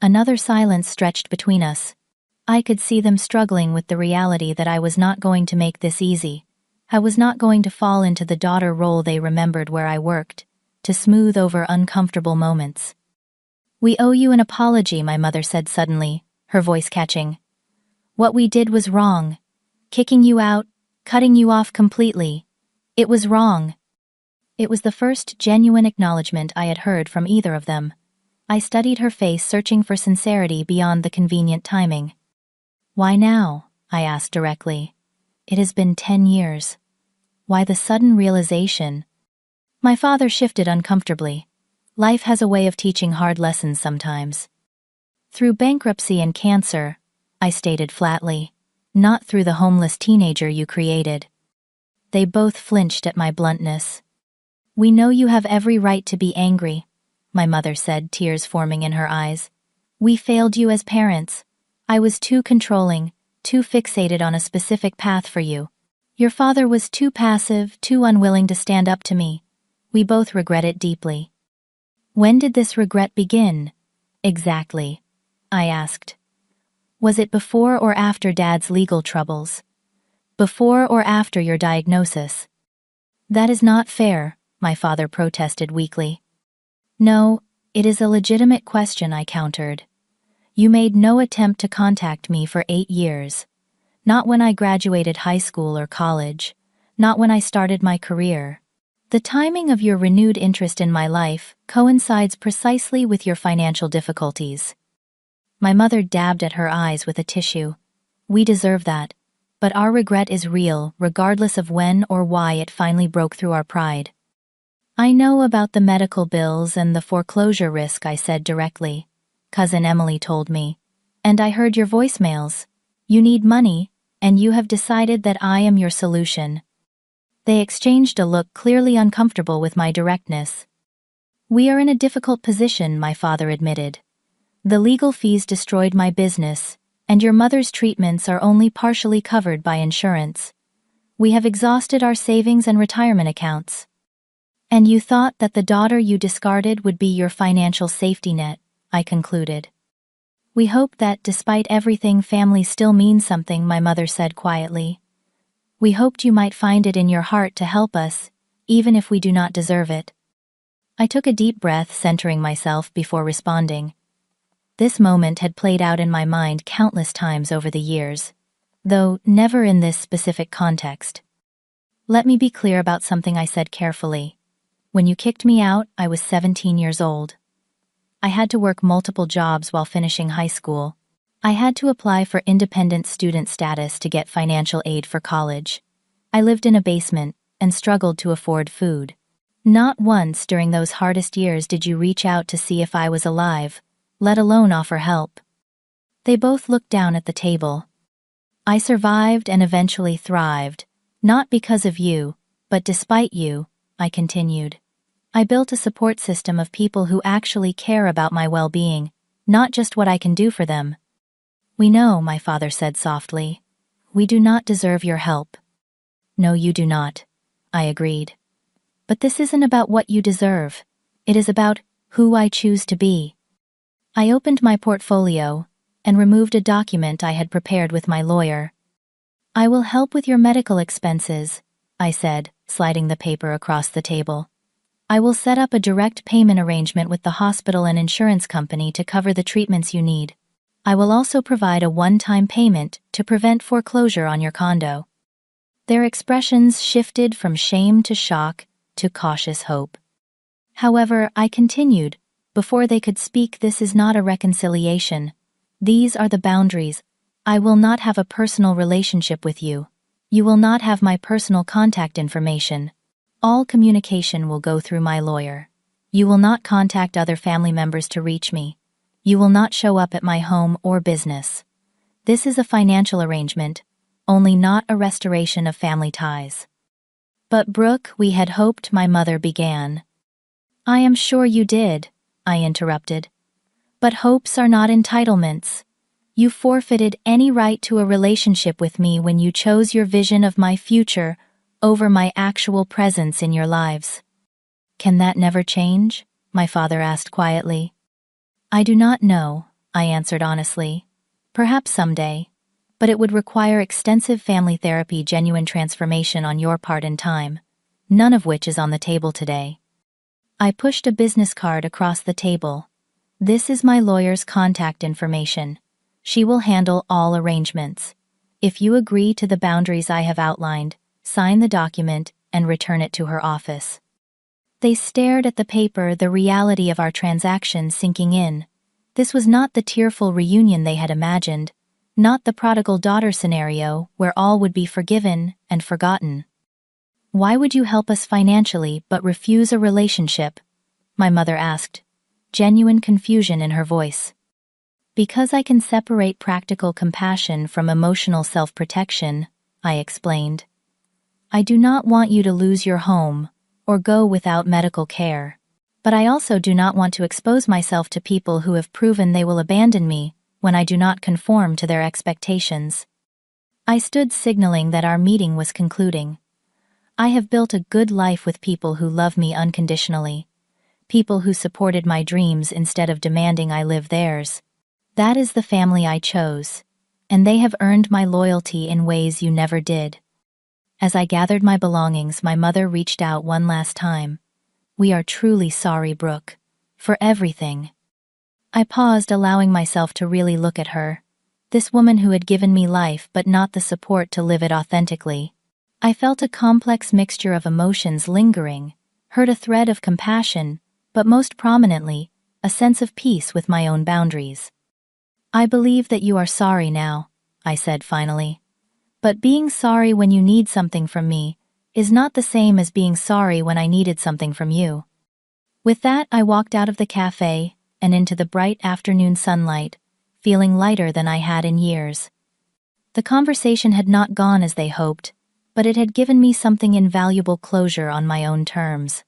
Another silence stretched between us. I could see them struggling with the reality that I was not going to make this easy. I was not going to fall into the daughter role they remembered where I worked, to smooth over uncomfortable moments. "We owe you an apology," my mother said suddenly, her voice catching. "What we did was wrong. Kicking you out, cutting you off completely. It was wrong." It was the first genuine acknowledgement I had heard from either of them. I studied her face, searching for sincerity beyond the convenient timing. "Why now?" I asked directly. "It has been 10 years. Why the sudden realization?" My father shifted uncomfortably. "Life has a way of teaching hard lessons sometimes." "Through bankruptcy and cancer," I stated flatly. "Not through the homeless teenager you created." They both flinched at my bluntness. "We know you have every right to be angry," my mother said, tears forming in her eyes. "We failed you as parents. I was too controlling, too fixated on a specific path for you. Your father was too passive, too unwilling to stand up to me. We both regret it deeply." "When did this regret begin?" "Exactly?" I asked. "Was it before or after Dad's legal troubles? Before or after your diagnosis?" "That is not fair," my father protested weakly. "No, it is a legitimate question," I countered. "You made no attempt to contact me for 8 years. Not when I graduated high school or college. Not when I started my career. The timing of your renewed interest in my life coincides precisely with your financial difficulties." My mother dabbed at her eyes with a tissue. "We deserve that. But our regret is real, regardless of when or why it finally broke through our pride." "I know about the medical bills and the foreclosure risk," I said directly. "Cousin Emily told me. And I heard your voicemails. You need money, and you have decided that I am your solution." They exchanged a look, clearly uncomfortable with my directness. "We are in a difficult position," my father admitted. "The legal fees destroyed my business, and your mother's treatments are only partially covered by insurance. We have exhausted our savings and retirement accounts." "And you thought that the daughter you discarded would be your financial safety net," I concluded. "We hope that, despite everything, family still means something," my mother said quietly. "We hoped you might find it in your heart to help us, even if we do not deserve it." I took a deep breath, centering myself before responding. This moment had played out in my mind countless times over the years, though never in this specific context. "Let me be clear about something," I said carefully. "When you kicked me out, I was 17 years old. I had to work multiple jobs while finishing high school. I had to apply for independent student status to get financial aid for college. I lived in a basement and struggled to afford food. Not once during those hardest years did you reach out to see if I was alive, let alone offer help." They both looked down at the table. "I survived and eventually thrived, not because of you, but despite you," I continued. "I built a support system of people who actually care about my well-being, not just what I can do for them." "We know," my father said softly. "We do not deserve your help." "No, you do not," I agreed. "But this isn't about what you deserve. It is about who I choose to be." I opened my portfolio and removed a document I had prepared with my lawyer. "I will help with your medical expenses," I said, sliding the paper across the table. "I will set up a direct payment arrangement with the hospital and insurance company to cover the treatments you need. I will also provide a one-time payment to prevent foreclosure on your condo." Their expressions shifted from shame to shock to cautious hope. However, I continued, before they could speak, "This is not a reconciliation. These are the boundaries. I will not have a personal relationship with you. You will not have my personal contact information. All communication will go through my lawyer. You will not contact other family members to reach me. You will not show up at my home or business. This is a financial arrangement, only not a restoration of family ties." "But Brooke, we had hoped," my mother began. "I am sure you did," I interrupted. "But hopes are not entitlements. You forfeited any right to a relationship with me when you chose your vision of my future over my actual presence in your lives." "Can that never change?" my father asked quietly. "I do not know," I answered honestly. "Perhaps someday. But it would require extensive family therapy, genuine transformation on your part in time, none of which is on the table today." I pushed a business card across the table. "This is my lawyer's contact information. She will handle all arrangements. If you agree to the boundaries I have outlined, sign the document and return it to her office. They stared at the paper, the reality of our transaction sinking in. This was not the tearful reunion they had imagined, not the prodigal daughter scenario where all would be forgiven and forgotten. Why would you help us financially but refuse a relationship? My mother asked, genuine confusion in her voice. Because I can separate practical compassion from emotional self-protection, I explained. I do not want you to lose your home or go without medical care. But I also do not want to expose myself to people who have proven they will abandon me when I do not conform to their expectations. I stood signaling that our meeting was concluding. I have built a good life with people who love me unconditionally, people who supported my dreams instead of demanding I live theirs. That is the family I chose, and they have earned my loyalty in ways you never did. As I gathered my belongings, my mother reached out one last time. We are truly sorry, Brooke, for everything. I paused, allowing myself to really look at her. This woman who had given me life but not the support to live it authentically. I felt a complex mixture of emotions lingering, heard a thread of compassion, but most prominently, a sense of peace with my own boundaries. I believe that you are sorry now, I said finally. But being sorry when you need something from me is not the same as being sorry when I needed something from you. With that, I walked out of the cafe and into the bright afternoon sunlight, feeling lighter than I had in years. The conversation had not gone as they hoped, but it had given me something invaluable: closure on my own terms.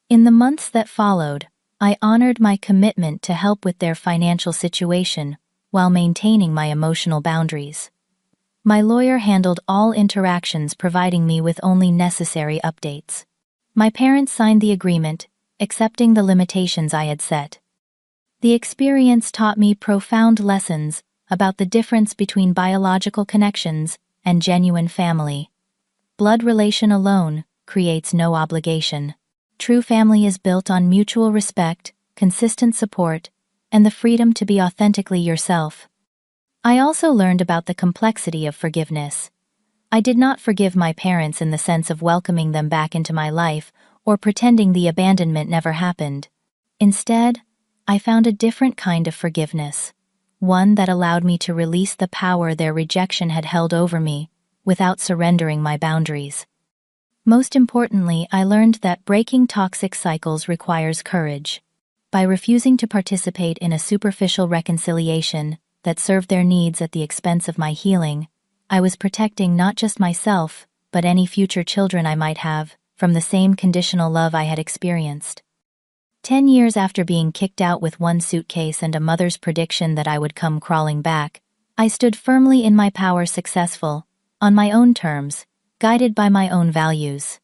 In the months that followed, I honored my commitment to help with their financial situation while maintaining my emotional boundaries. My lawyer handled all interactions, providing me with only necessary updates. My parents signed the agreement, accepting the limitations I had set. The experience taught me profound lessons about the difference between biological connections and genuine family. Blood relation alone creates no obligation. True family is built on mutual respect, consistent support, and the freedom to be authentically yourself. I also learned about the complexity of forgiveness. I did not forgive my parents in the sense of welcoming them back into my life or pretending the abandonment never happened. Instead, I found a different kind of forgiveness, one that allowed me to release the power their rejection had held over me without surrendering my boundaries. Most importantly, I learned that breaking toxic cycles requires courage. By refusing to participate in a superficial reconciliation that served their needs at the expense of my healing, I was protecting not just myself, but any future children I might have, from the same conditional love I had experienced. 10 years after being kicked out with one suitcase and a mother's prediction that I would come crawling back, I stood firmly in my power, successful, on my own terms, guided by my own values.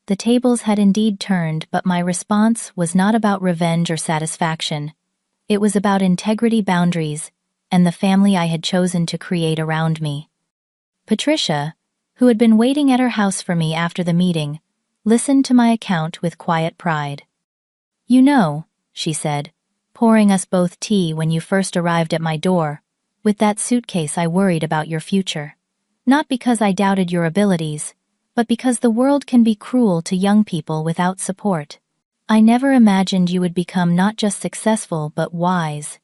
The tables had indeed turned, but my response was not about revenge or satisfaction. It was about integrity, boundaries, and the family I had chosen to create around me. Patricia, who had been waiting at her house for me after the meeting, listened to my account with quiet pride. "You know," she said, pouring us both tea, "when you first arrived at my door, with that suitcase, I worried about your future. Not because I doubted your abilities, but because the world can be cruel to young people without support. I never imagined you would become not just successful but wise."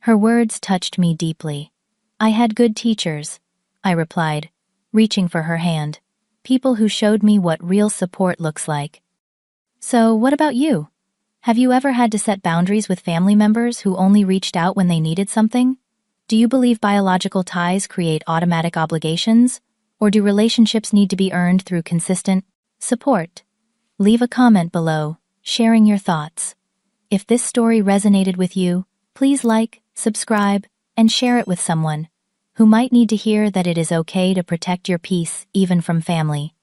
Her words touched me deeply. "I had good teachers," I replied, reaching for her hand. "People who showed me what real support looks like." "So, what about you? Have you ever had to set boundaries with family members who only reached out when they needed something? Do you believe biological ties create automatic obligations, or do relationships need to be earned through consistent support?" Leave a comment below, sharing your thoughts. If this story resonated with you, please like, subscribe, and share it with someone who might need to hear that it is okay to protect your peace even from family.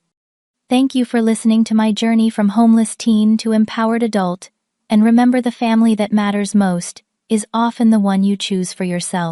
Thank you for listening to my journey from homeless teen to empowered adult, and remember, the family that matters most is often the one you choose for yourself.